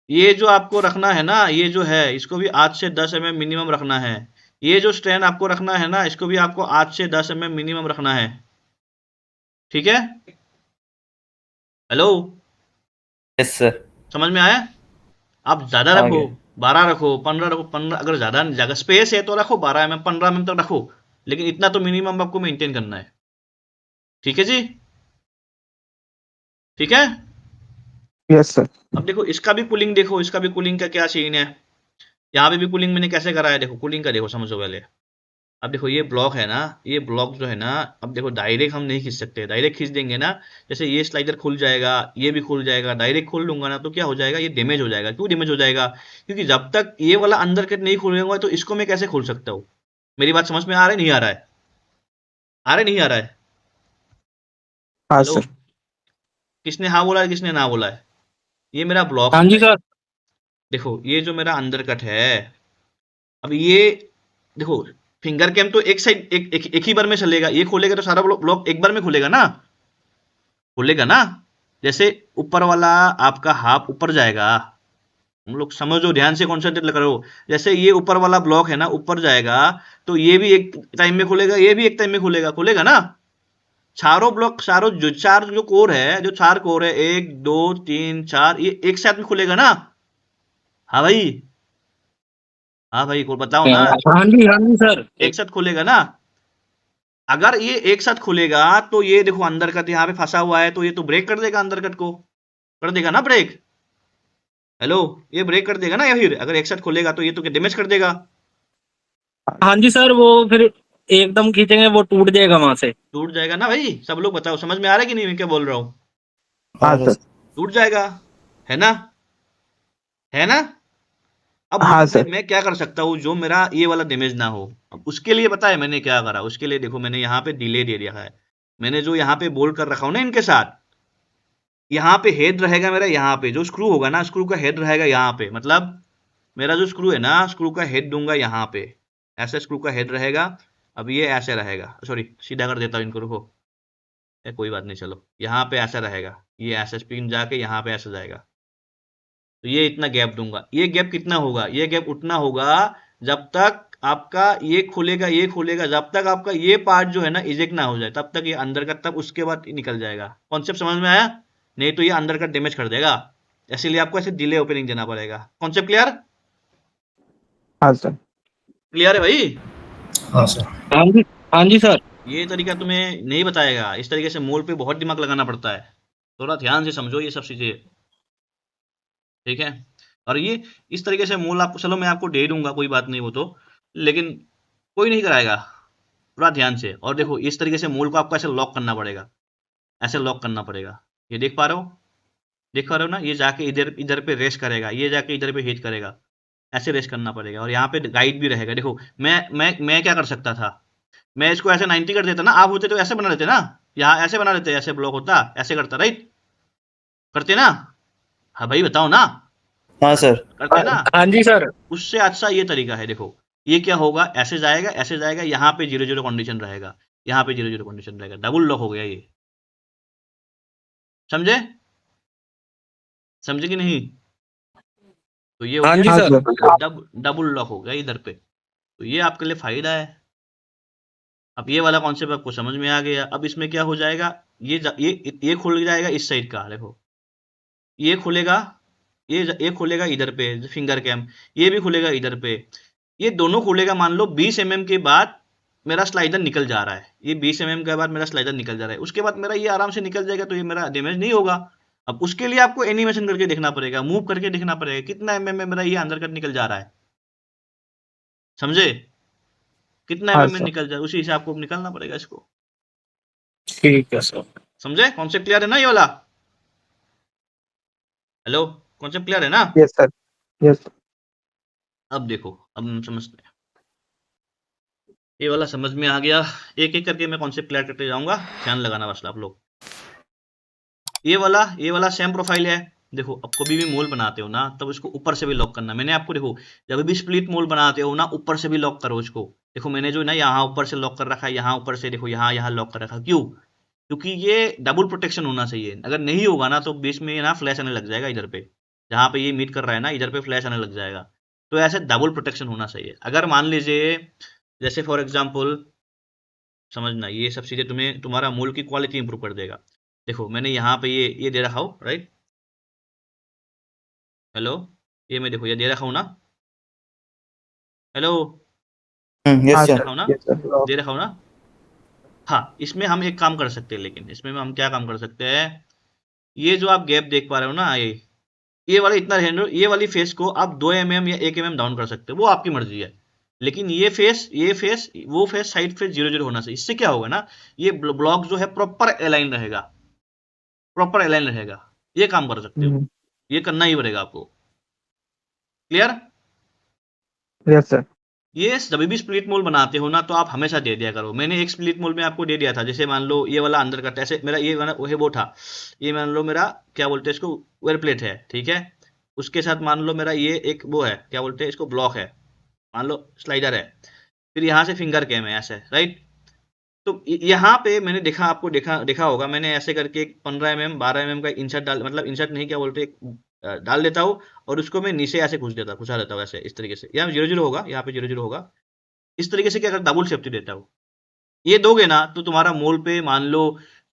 ये जो आपको रखना है ना, ये जो है इसको भी 8 से 10 mm मिनिमम रखना है। ये जो स्टैंड आपको रखना है ना, इसको भी आपको 8 से 10 mm मिनिमम रखना है, ठीक है। Hello, yes sir. समझ में आया? आप ज़्यादा आ रखो, गया। 12 रखो, 15 रखो, 15 अगर ज़्यादा जगह स्पेस है तो रखो 12 mm, 15 mm तक रखो, लेकिन इतना तो मिनिमम आपको मेंटेन करना है, ठीक है जी, ठीक है। Yes sir. अब देखो इसका भी कूलिंग, देखो इसका भी कूलिंग का क्या सीन है। यहाँ पे भी कूलिंग मैंने कैसे करा है, देखो कूलिंग का देखो, समझो पहले। अब देखो ये ब्लॉक है ना, ये ब्लॉक जो है ना, अब देखो डायरेक्ट हम नहीं खींच सकते। डायरेक्ट खींच देंगे ना, जैसे ये स्लाइडर खुल जाएगा, ये भी खुल जाएगा, डायरेक्ट खोल लूंगा ना तो क्या हो जाएगा, ये डैमेज हो जाएगा। क्यों डैमेज हो जाएगा? क्योंकि जब तक ये वाला अंदर कट नहीं खुलेगा तो इसको मैं कैसे खोल सकता हूँ? मेरी बात समझ में आ रहा है नहीं आ रहा है? आ रहा है नहीं आ रहा है? हाँ हेलो, सर। किसने हाँ बोला है, किसने ना बोला है? ये मेरा ब्लॉक हाँ है। जी सर। देखो ये जो मेरा अंदर कट है, अब ये देखो फिंगर कैम तो एक साइड एक ही बार में चलेगा। ये खोलेगा तो सारा ब्लॉक एक बार में खुलेगा ना, खुलेगा ना। जैसे ऊपर वाला आपका हाफ ऊपर जाएगा, हम लोग समझो, ध्यान से कॉन्सेंट्रेट करो। जैसे ये ऊपर वाला ब्लॉक है ना, ऊपर जाएगा, तो ये भी एक टाइम में खुलेगा, ये भी एक टाइम में खुलेगा, खुलेगा ना। चारों ब्लॉक, चारों जो चार जो कोर है, जो चार कोर है, 1 2 3 4, ये एक साथ में खुलेगा ना। हाँ भाई, हाँ भाई को बताओ ना, हाँ जी सर। एक साथ खुलेगा ना। अगर ये एक साथ खुलेगा तो ये देखो अंदर कट यहाँ पे फंसा हुआ है, तो ये तो ब्रेक कर देगा, अंदर कट को कर देगा ना ब्रेक। हेलो, ये ब्रेक कर देगा ना, या फिर अगर एक साथ खोलेगा तो ये तो डैमेज कर देगा। हाँ जी सर, वो फिर एकदम खींचेंगे वो टूट जाएगा वहां से। टूट जाएगा ना भाई। सब लोग बताओ, समझ में आ रहा है कि नहीं मैं क्या बोल रहा हूँ? हाँ सर। टूट जाएगा, है ना, है ना। अब हाँ मैं क्या कर सकता हूँ जो मेरा ये वाला डैमेज ना हो? अब उसके लिए पता है मैंने क्या करा? उसके लिए देखो मैंने यहाँ पे डिले दे दिया है। मैंने जो यहाँ पे बोल्ट कर रखा हूँ ना इनके साथ, यहाँ पे हेड रहेगा मेरा, यहाँ पे जो स्क्रू होगा ना, स्क्रू का हेड रहेगा यहाँ पे। मतलब मेरा जो स्क्रू है ना, स्क्रू का हेड दूंगा यहाँ पे, ऐसे स्क्रू का हेड रहेगा। अब ये ऐसे रहेगा, सॉरी सीधा कर देता हूँ इनको, रुको। कोई बात नहीं, चलो यहाँ पे ऐसा रहेगा, ये ऐसे स्पिन जाके यहाँ पे ऐसे जाएगा, तो ये इतना गैप दूंगा। ये गैप कितना होगा? ये गैप उतना होगा जब तक आपका ये खुलेगा, जब तक आपका ये पार्ट जो है ना इजेक्ट ना हो जाए, तब तक ये अंदर का, तब उसके बाद निकल जाएगा। कॉन्सेप्ट समझ में आया? नहीं तो ये अंदर का डैमेज कर देगा, इसीलिए आपको ऐसे डिले ओपनिंग देना पड़ेगा। Concept clear? हाँ सर। क्लियर है भाई? हाँ सर। हाँ जी सर। ये तरीका तुम्हें नहीं बताएगा, इस तरीके से मोल पे बहुत दिमाग लगाना पड़ता है। थोड़ा ध्यान से समझो ये सब चीजें, ठीक है? और ये इस तरीके से मोल आपको, चलो मैं आपको दे दूंगा, कोई बात नहीं वो तो, लेकिन कोई नहीं कराएगा। पूरा ध्यान से, और देखो इस तरीके से मोल को आपको ऐसे लॉक करना पड़ेगा, ऐसे लॉक करना पड़ेगा। ये देख पा रहे हो? देख पा रहे हो ना? ये जाके इधर इधर पे रेस्ट करेगा, ये जाके इधर पे हिट करेगा, ऐसे रेस्ट करना पड़ेगा। और यहाँ पे गाइड भी रहेगा। देखो मैं क्या कर सकता था, मैं इसको ऐसे 90 कर देता ना, आप होते तो ऐसे बना देते ना, यहाँ ऐसे बना देते, ऐसे ब्लॉक होता, ऐसे करता, राइट? करते ना? हाँ भाई बताओ ना, हाँ सर। करते ना? हाँ जी सर। उससे अच्छा ये तरीका है। देखो ये क्या होगा, ऐसे जाएगा, ऐसे जाएगा, यहाँ पे 0-0 कंडीशन रहेगा, यहाँ पे 0-0 कंडीशन रहेगा, डबल लॉक हो गया ये। समझे? समझे कि नहीं? तो ये हो हाँ गया, जी हाँ सर। सर। डबल लॉक हो गया इधर पे। तो ये आपके लिए फायदा है। अब ये वाला कॉन्सेप्ट आपको समझ में आ गया। अब इसमें क्या हो जाएगा, ये खुल जाएगा इस साइड का, देखो ये खुलेगा, ये खुलेगा इधर पे फिंगर कैम, ये भी खुलेगा इधर पे, ये दोनों खुलेगा। मान लो 20 mm के बाद मेरा स्लाइडर निकल जा रहा है, ये 20 mm के बाद मेरा स्लाइडर निकल जा रहा है, उसके बाद मेरा ये आराम से निकल जाएगा, तो ये मेरा डैमेज नहीं होगा। अब उसके लिए आपको एनिमेशन करके देखना पड़ेगा, मूव करके देखना पड़ेगा कितना mm में मेरा ये अंदर का निकल जा रहा है। समझे? कितना हाँ mm में सर। निकल जाए, उसी हिसाब को निकालना पड़ेगा इसको। ठीक है सर। समझे? कॉन्सेप्ट क्लियर है ना ये वाला? हेलो, कॉन्सेप्ट क्लियर है ना? Yes sir. यस। अब देखो, अब हम समझते हैं। ये वाला समझ में आ गया। एक एक करके मैं कॉन्सेप्ट क्लियर करते जाऊंगा, ध्यान लगाना बस आप लोग। ये वाला सेम प्रोफाइल है। देखो अब कभी भी मोल बनाते हो ना, तब इसको ऊपर से भी लॉक करना। मैंने आपको, देखो जब भी स्प्लिट मोल बनाते हो ना, ऊपर से भी लॉक करो इसको। देखो मैंने जो ना यहाँ ऊपर से लॉक कर रखा है, यहाँ ऊपर से देखो, यहाँ यहाँ लॉक कर रखा है। क्यों? क्योंकि ये डबल प्रोटेक्शन होना चाहिए। अगर नहीं होगा ना, तो बीच में ना फ्लैश आने लग जाएगा इधर पे, जहाँ पे ये मीट कर रहा है ना, इधर पे फ्लैश आने लग जाएगा। तो ऐसे डबल प्रोटेक्शन होना चाहिए। अगर मान लीजिए, जैसे फॉर एग्जाम्पल, समझना ये सब चीजें तुम्हें तुम्हारा मोल की क्वालिटी इंप्रूव कर देगा। देखो मैंने यहाँ पे ये दे रखा हूँ, राइट? हेलो, ये मैं देखो ये दे रखा हूँ ना, हेलो, यस हाँ दे सर। रखा हूँ ना, सर। Yes sir. दे रखा हूँ ना। हाँ, इसमें हम एक काम कर सकते हैं, लेकिन इसमें हम क्या काम कर सकते हैं, ये जो आप गैप देख पा रहे हो ना, ये वाला इतना रहने दो, ये वाली फेस को आप 2 mm या 1 mm डाउन कर सकते हो, वो आपकी मर्जी है। लेकिन ये फेस वो फेस साइड फेस 0-0 होना चाहिए। इससे क्या होगा ना, ये ब्लॉक जो है प्रॉपर अलाइन रहेगा, प्रॉपर अलाइन रहेगा। ये काम कर सकते हो, ये करना ही पड़ेगा आपको। क्लियर? Yes sir. ये जब भी स्प्लिट मोल बनाते हो ना, तो आप हमेशा दे दिया करो। मैंने एक स्प्लिट मोल में आपको दे दिया था, जैसे मान लो ये वाला अंदर कट, ऐसे मेरा ये वाला वो था, ये मान लो मेरा क्या बोलते हैं इसको, वेयर प्लेट है, ठीक है? उसके साथ मान लो मेरा ये एक वो है, क्या बोलते हैं इसको, ब्लॉक है, मान लो स्लाइडर है, फिर यहाँ से फिंगर कैम है, ऐसे, राइट? तो यहाँ पे मैंने देखा, आपको देखा देखा होगा, मैंने ऐसे करके 15 mm 12 mm का इंसर्ट डाल, मतलब इंसर्ट नहीं, क्या बोलते हैं, डाल देता हूँ, और उसको मैं नीचे ऐसे घुसा देता हूँ, ऐसे इस तरीके से। यहाँ 0-0 होगा, यहाँ पे 0-0 होगा। इस तरीके से क्या करता, डबल सेफ्टी देता हूँ। ये दोगे ना, तो तुम्हारा मोल पे मान लो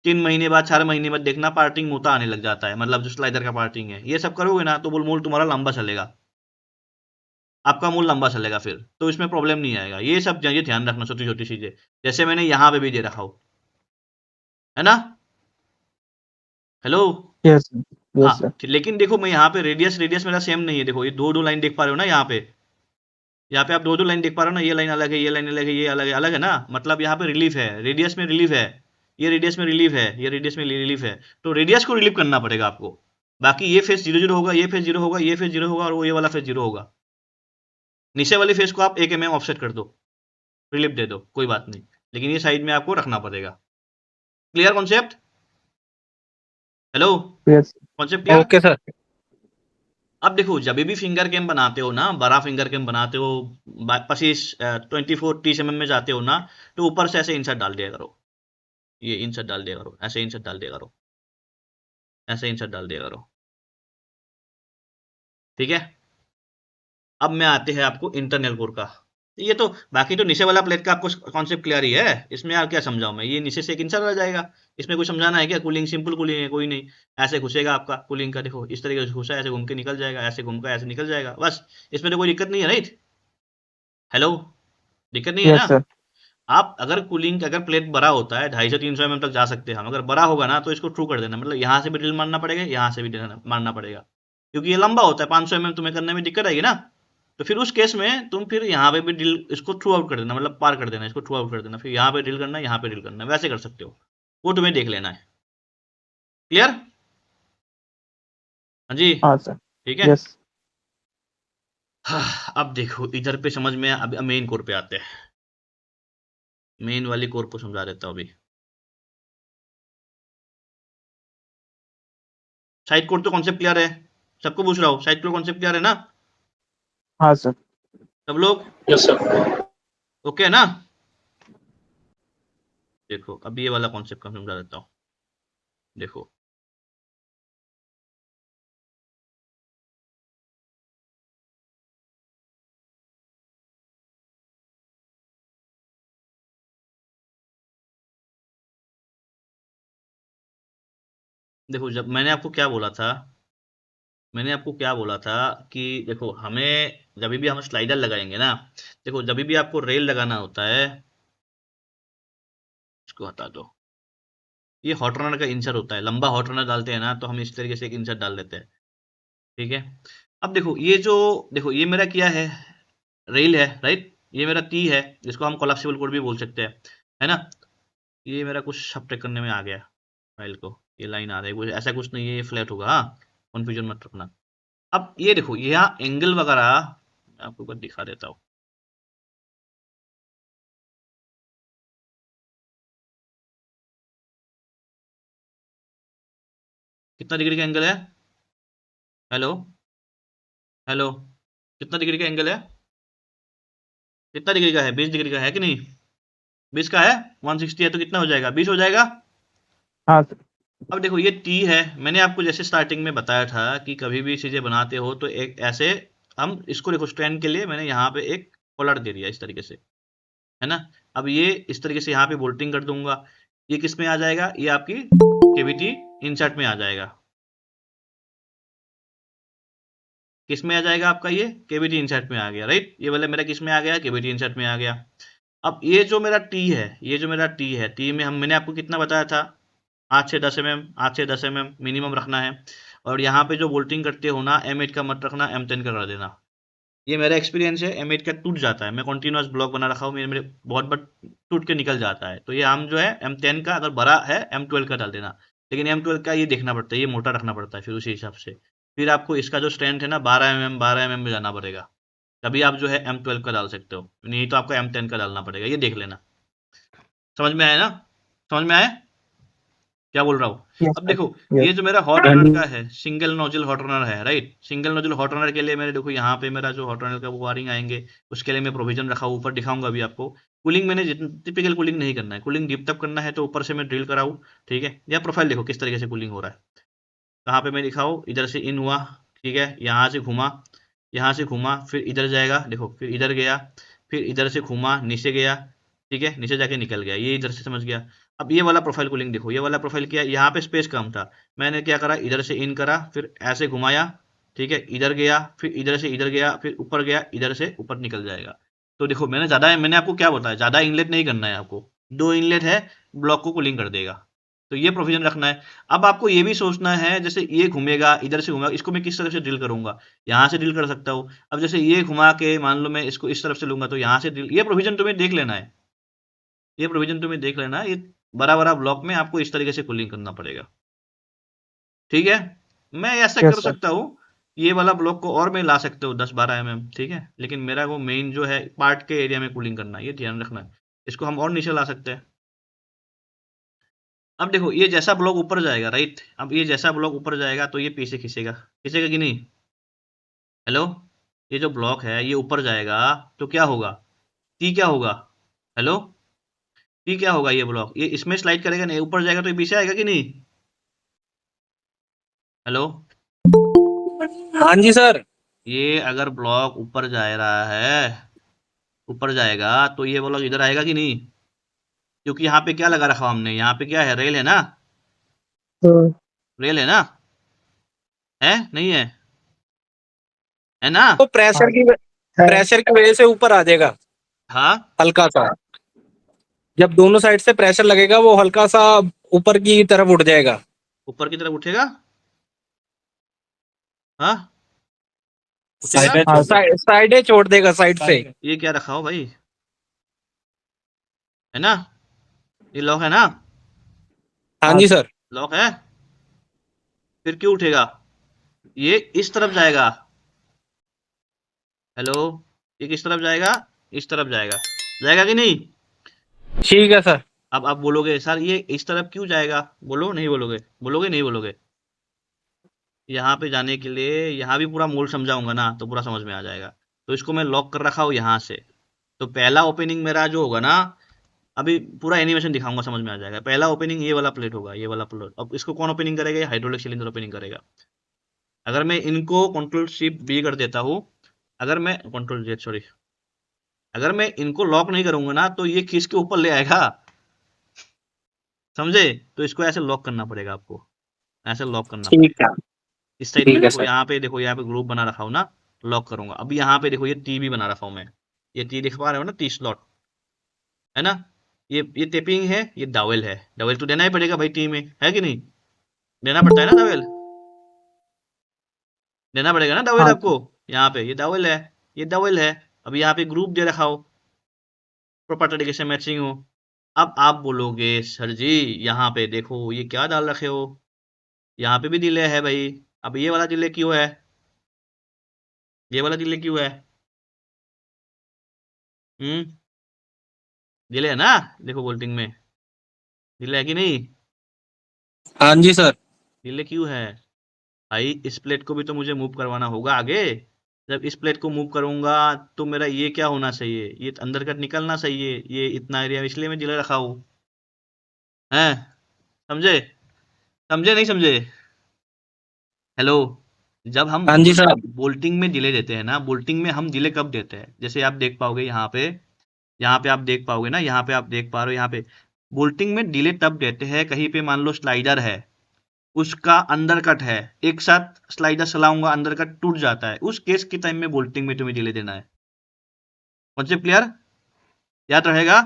3 महीने बाद, 4 महीने बाद देखना पार्टिंग मोटा आने लग जाता है, मतलब जो स्लाइडर का पार्टिंग है। ये सब करोगे ना, तो मोल तुम्हारा लंबा चलेगा, आपका मोल लंबा चलेगा, फिर तो इसमें प्रॉब्लम नहीं आएगा। ये सब ये ध्यान रखना, छोटी छोटी चीजें, जैसे मैंने यहाँ पे भी दे रखा हो, है ना? हेलो। Yes sir. यस हाँ, सर। लेकिन देखो मैं यहाँ पे रेडियस रेडियस मेरा सेम नहीं है। देखो ये दो दो लाइन देख पा रहे हो ना, यहाँ पे आप दो दो लाइन देख पा रहे हो ना, ये लाइन अलग है, ये लाइन अलग है, ये अलग है ना, मतलब यहाँ पे रिलीफ है, रेडियस में रिलीफ है, ये रेडियस में रिलीफ है, ये रेडियस में रिलीफ है। तो रेडियस को रिलीव करना पड़ेगा आपको। बाकी ये फेस 0-0 होगा, ये फेस 0 होगा, ये फेस 0 होगा, और वो ये वाला फेस 0 होगा। नीचे वाली फेस को आप 1 mm ऑफसेट कर दो, रिलीफ दे दो, कोई बात नहीं, लेकिन ये साइड में आपको रखना पड़ेगा। Clear concept? Hello, yes. Concept clear? Okay sir. अब देखो जब भी फिंगर कैम बनाते हो ना, बड़ा फिंगर कैम बनाते हो, 24-30 mm में जाते हो ना, तो ऊपर से ऐसे इंसर्ट डाल दिया करो, ये इंसर्ट डाल दिया करो, ऐसे इंसर्ट डाल दिया करो, ऐसे इंसर्ट डाल दिया करो। ठीक है। अब में आते हैं आपको इंटरनल कोर का। ये तो बाकी तो नीचे वाला प्लेट का आपको कॉन्सेप्ट क्लियर ही है, इसमें यार क्या समझाऊं मैं, ये नीचे से एक इंसर्ट आ जाएगा, इसमें कुछ समझाना है क्या? कूलिंग सिंपल कूलिंग है, कोई नहीं। ऐसे घुसेगा आपका कूलिंग का, देखो इस तरीके से घुसा, ऐसे घूम के निकल जाएगा, ऐसे घूम कर ऐसे निकल जाएगा, बस। इसमें तो कोई दिक्कत नहीं है, राइट? हेलो, दिक्कत नहीं है यस ना? सर। आप अगर कूलिंग अगर प्लेट बड़ा होता है 250 से 300 mm तक जा सकते हैं हम, अगर बड़ा होगा ना तो इसको ट्रू कर देना, मतलब यहाँ से भी ड्रिल मारना पड़ेगा, यहाँ से भी ड्रिल मारना पड़ेगा, क्योंकि ये लंबा होता है, 500 mm तुम्हें करने में दिक्कत आएगी ना। तो फिर उस केस में तुम फिर यहाँ पे भी ड्रिल इसको थ्रू आउट कर देना, मतलब पार कर देना, इसको थ्रू आउट कर देना, फिर यहाँ पे ड्रिल करना, यहाँ पे ड्रिल करना, वैसे कर सकते हो, वो तुम्हें देख लेना है। क्लियर? हाँ जी, हाँ सर। ठीक है। यस। अब देखो इधर पे समझ में, अब मेन कोर पे आते हैं, मेन वाली कोर को समझा देता हूँ अभी। साइड कोड तो कॉन्सेप्ट क्लियर है, सबको पूछ रहा हूँ, साइड कोड कॉन्सेप्ट क्लियर है ना हाँ सर। सब लोग? Yes sir. ओके है ना? देखो अब ये वाला कॉन्सेप्ट का समझा देता हूँ। देखो देखो, जब मैंने आपको क्या बोला था, मैंने आपको क्या बोला था कि देखो हमें जब भी हम स्लाइडर लगाएंगे ना, देखो जब भी आपको रेल लगाना होता है, इसको हटा दो, ये हॉट रनर का इंसर्ट होता है, लंबा हॉट रनर डालते हैं ना तो हम इस तरीके से एक इंसर्ट डाल देते हैं, ठीक है। अब देखो ये जो, देखो ये मेरा क्या है, रेल है, राइट? ये मेरा टी है, जिसको हम कोलैप्सिबल कोड भी बोल सकते हैं, है ना? ये मेरा कुछ सबट्रैक्ट करने में आ गया फाइल को, ये लाइन आ रही है, ऐसा कुछ नहीं है, ये फ्लैट होगा, हाँ, कंफ्यूजन मत रखना। अब ये देखो यहाँ एंगल वगैरह मैं आपको एक बार दिखा देता हूँ। कितना डिग्री का एंगल है? हेलो, हेलो, कितना डिग्री का एंगल है? कितना डिग्री का है? 20 डिग्री का है कि नहीं? 20 का है, 160 है तो कितना हो जाएगा? 20 हो जाएगा। हाँ सर। अब देखो ये टी है, मैंने आपको जैसे स्टार्टिंग में बताया था कि कभी भी चीजें बनाते हो तो एक ऐसे, हम इसको देखो स्ट्रैंड के लिए मैंने यहाँ पे एक कॉलर दे दिया इस तरीके से, है ना? अब ये इस तरीके से यहाँ पे बोल्टिंग कर दूंगा, ये किस में आ जाएगा? ये आपकी केवीटी इंसर्ट में आ जाएगा। किस में आ जाएगा आपका? ये केवीटी इंसर्ट में आ गया, राइट? ये वाला मेरा किस में आ गया? केवीटी इंसर्ट में आ गया। अब ये जो मेरा टी है, ये जो मेरा टी है, टी में हम, मैंने आपको कितना बताया था? 8 से 10 mm, 8 से 10 mm मिनिमम रखना है। और यहाँ पे जो बोल्टिंग करते हो ना, M8 का मत रखना, M10 का कर देना। ये मेरा एक्सपीरियंस है, M8 का टूट जाता है, मैं कंटिन्यूअस ब्लॉक बना रखा हूँ, मेरे मेरे बहुत बार टूट के निकल जाता है। तो ये हम जो है M10 का, अगर बड़ा है M12 का डाल देना, लेकिन M12 का ये देखना पड़ता है, ये मोटा रखना पड़ता है फिर उसी हिसाब से। फिर आपको इसका जो स्ट्रेंथ है ना 12 mm में जाना पड़ेगा, तभी आप जो है M12 का डाल सकते हो, नहीं तो आपको M10 का डालना पड़ेगा, ये देख लेना। समझ में आया ना? समझ में आया क्या बोल रहा हूँ? यस अब सर। देखो ये यस। जो मेरा हॉट रनर का है, सिंगल नोजल हॉट रनर है, right? Single nozzle hot runner के लिए मेरे देखो यहाँ पे मेरा जो हॉट रनर का वो वायरिंग आएंगे, उसके लिए मैं प्रोविजन रखा हूँ, ऊपर दिखाऊंगा अभी आपको। कूलिंग मैंने टिपिकल कूलिंग नहीं करना है, कूलिंग डीप तक करना है तो ऊपर से मैं ड्रिल कराऊँ, ठीक है। या प्रोफाइल देखो किस तरीके से कूलिंग हो रहा है, कहाँ पे मैं दिखाऊँ, इधर से इन हुआ, ठीक है, यहाँ से घुमा, यहाँ से घुमा, फिर इधर जाएगा, देखो फिर इधर गया, फिर इधर से घुमा, नीचे गया, ठीक है, नीचे जाके निकल गया, ये इधर से समझ गया। अब ये वाला प्रोफाइल कूलिंग देखो, ये वाला प्रोफाइल किया, यहाँ पे स्पेस कम था, मैंने क्या करा, इधर से इन करा, फिर ऐसे घुमाया, ठीक है, इधर गया, फिर इधर से इधर गया, फिर ऊपर गया, इधर से ऊपर निकल जाएगा। तो देखो मैंने आपको क्या बताया, ज्यादा इनलेट नहीं करना है आपको, 2 इनलेट है, ब्लॉक को कूलिंग कर देगा, तो ये प्रोविजन रखना है। अब आपको ये भी सोचना है, जैसे ये घूमेगा, इधर से घूमेगा, इसको मैं किस तरफ से ड्रिल करूंगा? यहाँ से ड्रिल कर सकता हूँ। अब जैसे ये घुमा के मान लो मैं इसको इस तरफ से लूंगा तो यहाँ से ड्रिल, ये प्रोविजन तुम्हें देख लेना है, ये प्रोविजन तुम्हें देख लेना है, ये बड़ा बड़ा ब्लॉक में आपको इस तरीके से कूलिंग करना पड़ेगा, ठीक है। मैं ऐसा कर यस सर। सकता हूँ, ये वाला ब्लॉक को और मैं ला सकता हूँ 10-12 mm, ठीक है, लेकिन मेरा वो मेन जो है पार्ट के एरिया में कूलिंग करना है, ये ध्यान रखना है। इसको हम और नीचे ला सकते हैं। अब देखो ये जैसा ब्लॉक ऊपर जाएगा, राइट? अब ये जैसा ब्लॉक ऊपर जाएगा तो ये पीछे खींचेगा, खींचेगा कि नहीं? हेलो, ये जो ब्लॉक है ये ऊपर जाएगा तो क्या होगा? टी क्या होगा? हेलो, टी क्या होगा? ये ब्लॉक ये इसमें स्लाइड करेगा नहीं, ऊपर जाएगा तो ये पीछे आएगा कि नहीं? हेलो, हाँ जी सर। ये अगर ब्लॉक ऊपर जा रहा है, ऊपर जाएगा तो ये ब्लॉक इधर आएगा कि नहीं? क्योंकि यहाँ पे क्या लगा रखा हमने, यहाँ पे क्या है, रेल है ना, रेल है ना, है नहीं है ना? तो प्रेशर की है। प्रेशर की वजह से ऊपर आ जाएगा हाँ, हल्का सा। जब दोनों साइड से प्रेशर लगेगा वो हल्का सा ऊपर की तरफ उठ जाएगा। ऊपर की तरफ उठेगा। हाँ, उठेगा। हाँ सर। साइडें छोड़ देगा साइड से। ये क्या रखा हो भाई, है ना? ये लॉक है ना? हाँ जी सर। लॉक है, फिर क्यों उठेगा? ये इस तरफ जाएगा। हेलो, ये किस तरफ जाएगा? इस तरफ जाएगा, जाएगा कि नहीं? ठीक है सर। अब आप बोलोगे सर ये इस तरफ क्यों जाएगा, बोलो, नहीं बोलोगे? बोलोगे नहीं बोलोगे? यहाँ पे जाने के लिए यहाँ भी पूरा मोल समझाऊंगा ना तो पूरा समझ में आ जाएगा। तो इसको मैं लॉक कर रखा हूँ यहाँ से। तो पहला ओपनिंग मेरा जो होगा ना, अभी पूरा एनिमेशन दिखाऊंगा, समझ में आ जाएगा। पहला ओपनिंग ये वाला प्लेट होगा, ये वाला प्लेट। अब इसको कौन ओपनिंग करेगा? ये हाइड्रोलिक सिलेंडर ओपनिंग करेगा। अगर मैं इनको कंट्रोल शिफ्ट बी कर देता हूँ, अगर मैं कंट्रोल जेड, सॉरी, अगर मैं इनको लॉक नहीं करूंगा ना तो ये खींच के ऊपर ले आएगा, समझे? तो इसको ऐसे लॉक करना पड़ेगा आपको, ऐसे लॉक करना ठीक पड़ेगा। है। इस साइड में ठीक है देखो, सर। यहाँ पे देखो, यहाँ पे ग्रुप बना रखा हूँ ना, लॉक करूंगा। अभी यहाँ पे देखो, ये टी भी बना रखा हूँ मैं, ये टी दिख पा रहे हो ना, टी स्लॉट, है ना? ये टेपिंग है, ये डावेल है। डावेल तो देना ही पड़ेगा भाई, टी में है कि नहीं? देना पड़ता है ना डावेल, देना पड़ेगा ना डावेल हाँ आपको। यहाँ पे ये डावेल है, ये डावेल है। अब यहाँ पे ग्रुप दे रखा हो, प्रॉपर तरीके से मैचिंग हो। अब आप बोलोगे सर जी यहाँ पे देखो ये क्या डाल रखे हो, यहाँ पे भी डिले है भाई। अब ये वाला डिले क्यों है, ये वाला डिले क्यों है? डिले है ना, देखो बोल्टिंग में डिले है कि नहीं? हाँ जी सर। डिले क्यों है भाई? इस प्लेट को भी तो मुझे मूव करवाना होगा आगे। जब इस प्लेट को मूव करूंगा तो मेरा ये क्या होना चाहिए, ये अंदर का निकलना चाहिए, ये इतना एरिया, इसलिए मैं डिले रखा हूँ, हैं? समझे? समझे नहीं समझे? हेलो, जब हम हाँ जी सर। बोल्टिंग में डिले देते हैं ना, बोल्टिंग में हम डिले कब देते हैं? जैसे आप देख पाओगे यहाँ पे, यहाँ पे आप देख पाओगे ना, यहाँ पे आप देख पा रहे हो, यहाँ पे बोल्टिंग में डिले तब देते हैं, कहीं पे मान लो स्लाइडर है, उसका अंदर कट है, एक साथ स्लाइडर चलाऊंगा, अंदर कट टूट जाता है, उस केस के टाइम में बोल्टिंग में तुम्हें डिले देना है। Concept clear? याद रहेगा?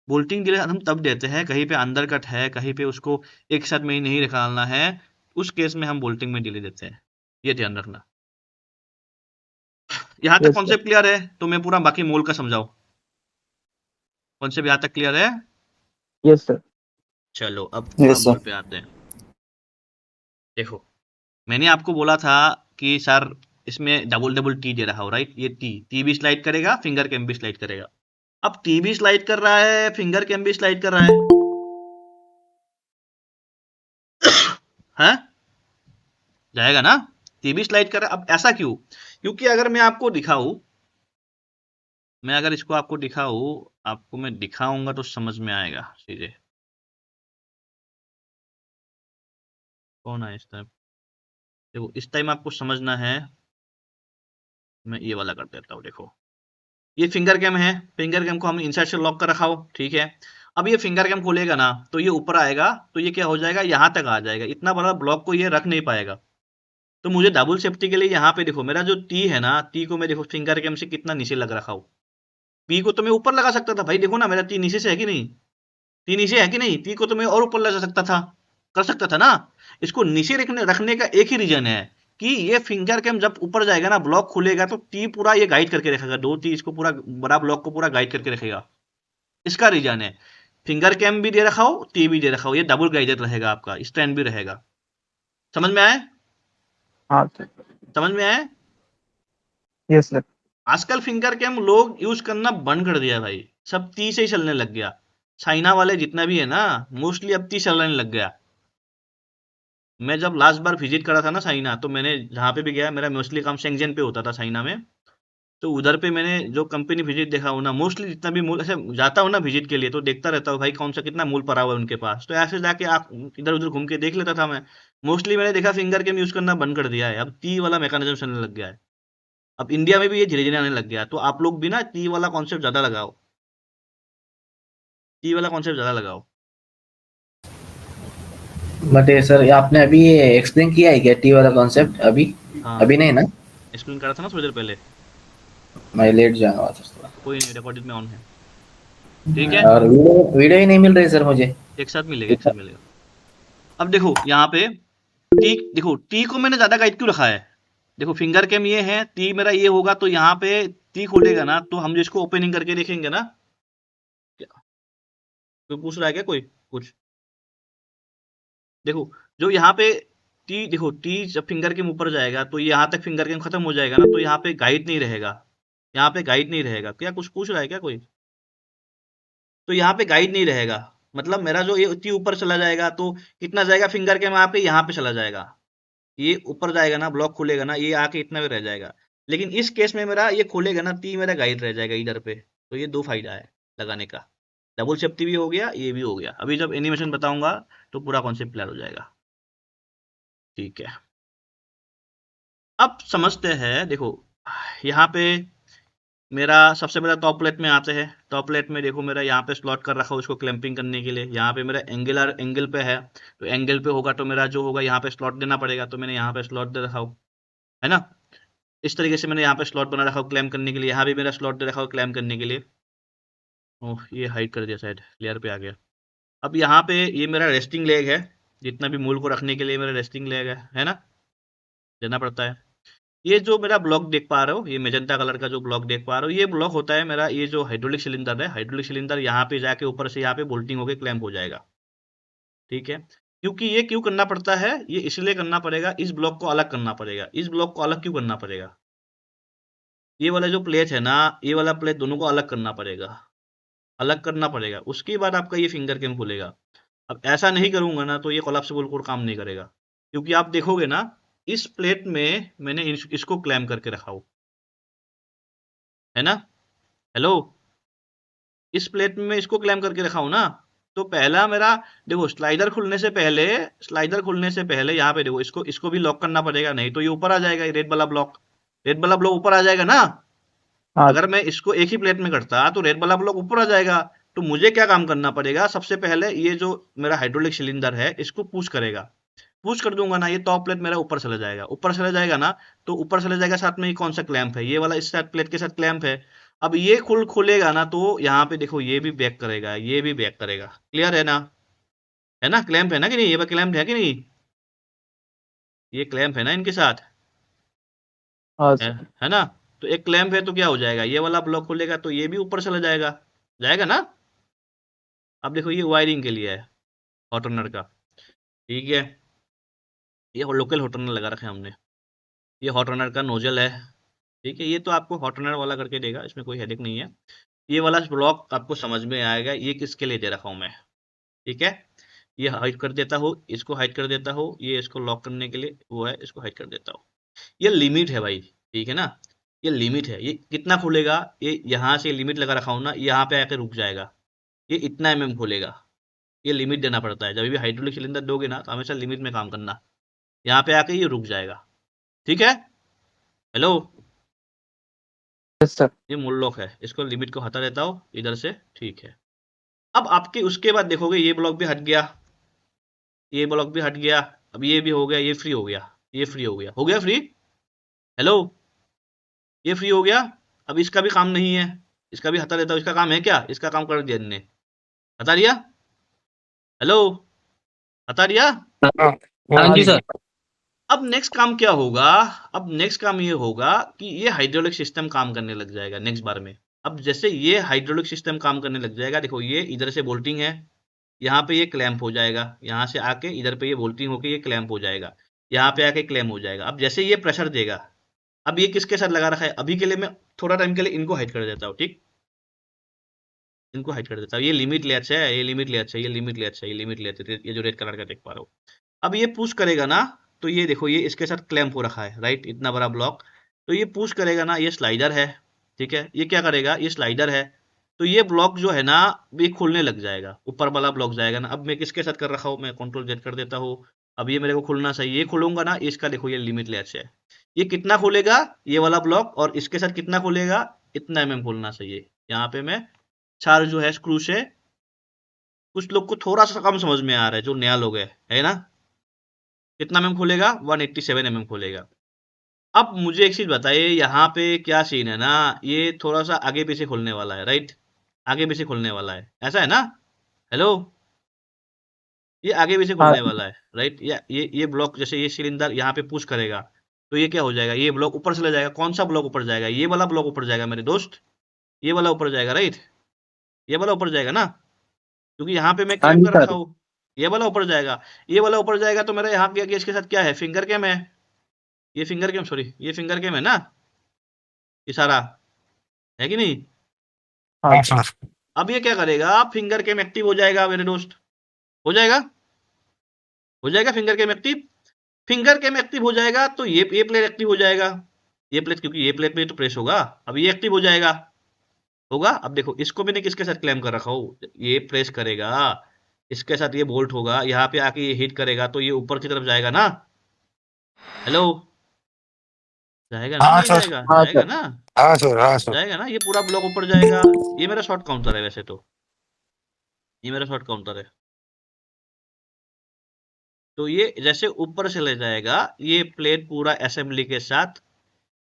बोल्टिंग डिले हम तब देते हैं, कहीं पे अंदर कट है, कहीं पे उसको एक साथ में ही नहीं निकालना है, उस केस में हम बोल्टिंग में डिले देते हैं। ये ध्यान रखना। यहाँ तक यस सर। कॉन्सेप्ट क्लियर है? तो मैं पूरा बाकी मोल का समझाऊं। कॉन्सेप्ट यहाँ तक क्लियर है? Yes sir. चलो अब पूरा Yes, मोल sir. पे आते हैं। देखो, मैंने आपको बोला था कि सर इसमें डबल डबल टी दे रहा हो, राइट? ये टी टी भी स्लाइड करेगा, फिंगर कैम भी स्लाइड करेगा। अब टी भी स्लाइड कर रहा है, फिंगर कैम भी स्लाइड कर रहा है, हैं? जाएगा ना? टी भी स्लाइड कर रहा है। अब ऐसा क्यों? क्योंकि अगर मैं आपको दिखाऊं, मैं अगर इसको आपको दिखाऊं, आपको मैं दिखाऊंगा तो समझ में आएगा चीजें। कौन है इस टाइम? देखो, इस टाइम आपको समझना है। मैं ये वाला कर देता हूँ। देखो, ये फिंगर कैम है, फिंगर कैम को हमने इनसाइड से लॉक कर रखा हो, ठीक है? अब ये फिंगर कैम खोलेगा ना तो ये ऊपर आएगा, तो ये क्या हो जाएगा, यहाँ तक आ जाएगा। इतना बड़ा ब्लॉक को ये रख नहीं पाएगा। तो मुझे डबल सेफ्टी के लिए यहाँ पे देखो, मेरा जो टी है ना, टी को मैं देखो फिंगर कैम से कितना नीचे लग रखा हूँ। पी को तो मैं ऊपर लगा सकता था भाई, देखो ना मेरा टी नीचे से है कि नहीं? टी नीचे है कि नहीं? टी को तो मैं और ऊपर लगा सकता था, कर सकता था ना? इसको नीचे रखने रखने का एक ही रीजन है कि ये फिंगर कैम जब ऊपर जाएगा ना, ब्लॉक खुलेगा तो टी पूरा ये गाइड करके रखेगा, दो टी इसको पूरा बड़ा ब्लॉक को पूरा गाइड करके रखेगा। इसका रीजन है। फिंगर कैम भी दे रखा हो, टी भी दे रखा हो, ये डबल गाइडेड रहेगा आपका, स्टैंड भी रहेगा। समझ में आए? हाँ सर। समझ में आए? Yes sir. आजकल फिंगर कैम लोग यूज करना बंद कर दिया भाई, सब टी से ही चलने लग गया। चाइना वाले जितना भी है ना, मोस्टली अब टी चलने लग गया। मैं जब लास्ट बार विजिट करा था ना चाइना, तो मैंने जहाँ पे भी गया, मेरा मोस्टली काम शेंगजेन पे होता था चाइना में। तो उधर पे मैंने जो कंपनी विजिट देखा हूँ ना, मोस्टली जितना भी मूल ऐसे जाता हूँ ना विजिट के लिए, तो देखता रहता हूँ भाई कौन सा कितना मूल पड़ा हुआ है उनके पास। तो ऐसे जाके आप इधर उधर घूम के देख लेता था मैं। मोस्टली मैंने देखा फिंगर कैम यूज करना बंद कर दिया है, अब टी वाला मैकेनिज्म चलने लग गया है। अब इंडिया में भी ये धीरे धीरे आने लग गया, तो आप लोग भी ना टी वाला कॉन्सेप्ट ज्यादा लगाओ, टी वाला कॉन्सेप्ट ज्यादा लगाओ। बट ये सर आपने अभी ये एक्सप्लेन किया है क्या टी वाला कॉन्सेप्ट अभी? हाँ अभी नहीं ना, एक्सप्लेन करा था ना थोड़ी देर पहले, मैं लेट जाने वाला था थोड़ा। कोई नहीं, रिकॉर्डेड में ऑन है, ठीक है। और वीडियो वीडियो ही नहीं मिल रही सर मुझे। एक साथ मिलेगा, एक साथ मिलेगा। अब देखो यहाँ पे टी, देखो टी को मैंने ज्यादा गाइड क्यों रखा है, देखो फिंगर कैम ये है, टी मेरा ये होगा, तो यहाँ पे टी खोलेगा ना, तो हम जिसको ओपनिंग करके देखेंगे ना, कोई पूछ रहा है क्या कोई कुछ? देखो जो यहाँ पे टी, देखो टी जब फिंगर के ऊपर जाएगा तो यहाँ तक फिंगर के खत्म हो जाएगा ना, तो यहाँ पे गाइड नहीं रहेगा, यहाँ पे गाइड नहीं रहेगा। क्या कुछ पूछ रहा है क्या कोई? तो यहाँ पे गाइड नहीं रहेगा, मतलब मेरा जो ये टी ऊपर चला जाएगा तो कितना जाएगा फिंगर के वहां पे, यहाँ पे चला जाएगा, ये ऊपर जाएगा ना, ब्लॉक खुलेगा ना, ये आके इतना भी रह जाएगा। लेकिन इस केस में मेरा ये खोलेगा ना, टी मेरा गाइड रह जाएगा इधर पे, तो ये दो फायदा है लगाने का, डबल सेफ्टी भी हो गया, ये भी हो गया। अभी जब एनिमेशन बताऊंगा तो पूरा कॉन्सेप्ट क्लियर हो जाएगा, ठीक है। अब समझते हैं, देखो यहाँ पे मेरा सबसे पहले टॉप प्लेट में आते हैं। टॉप प्लेट में देखो मेरा यहाँ पे स्लॉट कर रखा हो इसको क्लैंपिंग करने के लिए, यहाँ पे मेरा एंगुलर एंगल पे है, तो एंगल पे होगा तो मेरा जो होगा यहाँ पे स्लॉट देना पड़ेगा, तो मैंने यहाँ पे स्लॉट दे रखा हो, है ना। इस तरीके से मैंने यहाँ पे स्लॉट बना रखा हो क्लैम करने के लिए, यहाँ भी मेरा स्लॉट दे रखा हो क्लैम करने के लिए। ओह ये हाइड कर दिया, शायद लेयर पे आ गया। अब यहाँ पे ये मेरा रेस्टिंग लेग है, जितना भी मूल को रखने के लिए मेरा रेस्टिंग लेग है ना, देना पड़ता है। ये जो मेरा ब्लॉक देख पा रहे हो, ये मेजेंटा कलर का जो ब्लॉक देख पा रहे हो, ये ब्लॉक होता है मेरा ये जो हाइड्रोलिक सिलेंडर है। हाइड्रोलिक सिलेंडर यहाँ पे जाके ऊपर से यहाँ पे बोल्टिंग होके क्लैंप हो जाएगा, ठीक है। क्योंकि ये क्यों करना पड़ता है, ये इसलिए करना पड़ेगा, इस ब्लॉक को अलग करना पड़ेगा। इस ब्लॉक को अलग क्यों करना पड़ेगा, ये वाला जो प्लेट है ना, ये वाला प्लेट दोनों को अलग करना पड़ेगा, अलग करना पड़ेगा, उसके बाद आपका ये फिंगर कैम खुलेगा। अब ऐसा नहीं करूंगा ना तो ये कोलैप्सिबल कोड काम नहीं करेगा, क्योंकि आप देखोगे ना इस प्लेट में मैंने इसको क्लैम करके रखा हो, है ना, हेलो, इस प्लेट में इसको क्लैम करके रखा हूं ना। तो पहला मेरा देखो स्लाइडर खुलने से पहले, स्लाइडर खुलने से पहले यहाँ पे देखो इसको भी लॉक करना पड़ेगा, नहीं तो ये ऊपर आ जाएगा, ये रेड वाला ब्लॉक, रेड वाला ब्लॉक ऊपर आ जाएगा ना। हाँ अगर मैं इसको एक ही प्लेट में करता तो रेड वाला ब्लॉक ऊपर आ जाएगा, तो मुझे क्या काम करना पड़ेगा, सबसे पहले ये जो मेरा हाइड्रोलिक सिलेंडर है इसको पुश करेगा, पुश कर दूंगा ना, ये टॉप प्लेट मेरा ऊपर चला जाएगा, ऊपर चला जाएगा ना, तो ऊपर चला जाएगा, साथ में ये कौन सा क्लैंप है, ये वाला इस साथ प्लेट के साथ क्लैंप है। अब ये खुलेगा ना, तो यहाँ पे देखो ये भी बैक करेगा, ये भी बैक करेगा, क्लियर है ना, क्लैंप है ना कि नहीं, ये क्लैंप है कि नहीं, ये क्लैंप है ना इनके साथ, हाँ है, सर। है ना। तो एक क्लैंप है तो क्या हो जाएगा, ये वाला ब्लॉक खुलेगा तो ये भी ऊपर चला जाएगा, जाएगा ना। अब देखो ये वायरिंग के लिए है हॉट रनर का, ठीक है, ये लोकल हॉट रनर लगा रखे हमने, ये हॉट रनर का नोजल है, ठीक है। ये तो आपको हॉट रनर वाला करके देगा, इसमें कोई हेडेक नहीं है। ये वाला ब्लॉक आपको समझ में आएगा, ये किसके लिए दे रखा हूँ मैं, ठीक है। ये हाइड कर देता हूँ, इसको हाइड कर देता हूँ, ये इसको लॉक करने के लिए वो है, इसको हाइड कर देता हूँ। ये लिमिट है भाई, ठीक है ना, ये लिमिट है, ये कितना खुलेगा, ये यहाँ से लिमिट लगा रखा हूँ ना, यहाँ पे आके रुक जाएगा, ये इतना खुलेगा, ये लिमिट देना पड़ता है। जब भी हाइड्रोलिक सिलेंडर दोगे ना तो हमेशा लिमिट में काम करना, यहाँ पे आके ये रुक जाएगा, ठीक है, हेलो। Yes sir. ये मूल लॉक है, इसको लिमिट को हटा देता हूँ इधर से, ठीक है। अब आपके उसके बाद देखोगे ये ब्लॉक भी हट गया, ये ब्लॉक भी हट गया, अब ये भी हो गया, ये फ्री हो गया, ये फ्री हो गया फ्री, हेलो, ये फ्री हो गया। अब इसका भी काम नहीं है, इसका भी हटा देता हूँ, इसका काम है क्या, इसका काम कर दिया इनने, हटा दिया, हेलो, हटा दिया। हाँ हाँ जी जी। सर। अब नेक्स्ट काम क्या होगा, अब नेक्स्ट काम ये होगा कि ये हाइड्रोलिक सिस्टम काम करने लग जाएगा नेक्स्ट बार में। अब जैसे ये हाइड्रोलिक सिस्टम काम करने लग जाएगा, देखो ये इधर से बोल्टिंग है, यहाँ पे ये क्लैंप हो जाएगा, यहाँ से आके इधर पे ये बोल्टिंग होके ये क्लैंप हो जाएगा, यहाँ पे आके क्लैम्प हो जाएगा। अब जैसे ये प्रेशर देगा, अब ये किसके साथ लगा रखा है, अभी के लिए मैं थोड़ा टाइम के लिए इनको हाइड कर देता हूँ, ठीक, इनको हाइड कर देता हूँ। ये लिमिट ले अच्छा है, ये लिमिट ले अच्छा है, ये लिमिट ले अच्छा है, ये लिमिट ले अच्छा है, ये जो रेड कलर का देख पा रहा हूँ। अब ये पुश करेगा ना, तो ये देखो ये इसके साथ क्लैंप हो रखा है, राइट, इतना बड़ा ब्लॉक, तो ये पुश करेगा ना, ये स्लाइडर है, ठीक है, ये क्या करेगा, ये स्लाइडर है, तो ये ब्लॉक जो है ना ये खुलने लग जाएगा, ऊपर वाला ब्लॉक जाएगा ना। अब मैं किसके साथ कर रखा हूँ, मैं कंट्रोल जेड कर देता हूँ, अब ये मेरे को खुलना चाहिए, ये खुलूंगा ना, इसका देखो ये लिमिट ले अच्छा है, ये कितना खोलेगा ये वाला ब्लॉक, और इसके साथ कितना खोलेगा इतना mm खोलना चाहिए। यहाँ पे मैं 4 जो है स्क्रू से, कुछ लोग को थोड़ा सा कम समझ में आ रहा है जो नया लोग है ना, कितना mm खोलेगा 187 mm खोलेगा। अब मुझे एक चीज बताइए, यहाँ पे क्या सीन है ना, ये थोड़ा सा आगे पीछे खोलने वाला है, राइट, आगे पीछे खोलने वाला है, ऐसा है ना, हेलो, ये आगे पीछे हाँ खोलने वाला है, राइट, ये ब्लॉक जैसे ये सिलेंडर यहाँ पे पुश करेगा तो ये क्या हो जाएगा, ये ब्लॉक ऊपर चला जाएगा। कौन सा ब्लॉक ऊपर जाएगा, ये वाला ब्लॉक ऊपर जाएगा मेरे दोस्त, ये वाला ऊपर जाएगा, राइट, ये वाला ऊपर जाएगा ना, क्योंकि यहाँ पे मैं हाँ क्लैम जी कर सर। रखा हूँ, ये वाला ऊपर जाएगा। ये वाला ऊपर जाएगा तो मेरा यहाँ पे इसके साथ क्या है, फिंगर कैम है, ये फिंगर कैम, सॉरी ये फिंगर कैम है ना, ये सारा है कि नहीं। हाँ हाँ सर। अब ये क्या करेगा, फिंगर कैम एक्टिव हो जाएगा मेरे दोस्त, हो जाएगा, हो जाएगा finger cam active. Finger cam active हो जाएगा तो ये प्लेट एक्टिव हो जाएगा, ये प्लेट, क्योंकि ये प्लेट पे तो प्रेस होगा, अब ये एक्टिव हो जाएगा, होगा। अब देखो इसको मैंने किसके साथ क्लैम कर रखा हूँ, ये प्रेस करेगा, इसके साथ ये बोल्ट होगा, यहाँ पे आके ये हिट करेगा तो ये ऊपर की तरफ जाएगा ना, हेलो, जाएगा ना, हाँ नहीं सर। जाएगा, हाँ जाएगा सर। ना, हाँ सर। हाँ सर। जाएगा ना, ये पूरा ब्लॉक ऊपर जाएगा। ये मेरा शॉर्ट काउंटर है वैसे तो, ये मेरा शॉर्ट काउंटर है। तो ये जैसे ऊपर चले जाएगा ये प्लेट पूरा असेंबली के साथ,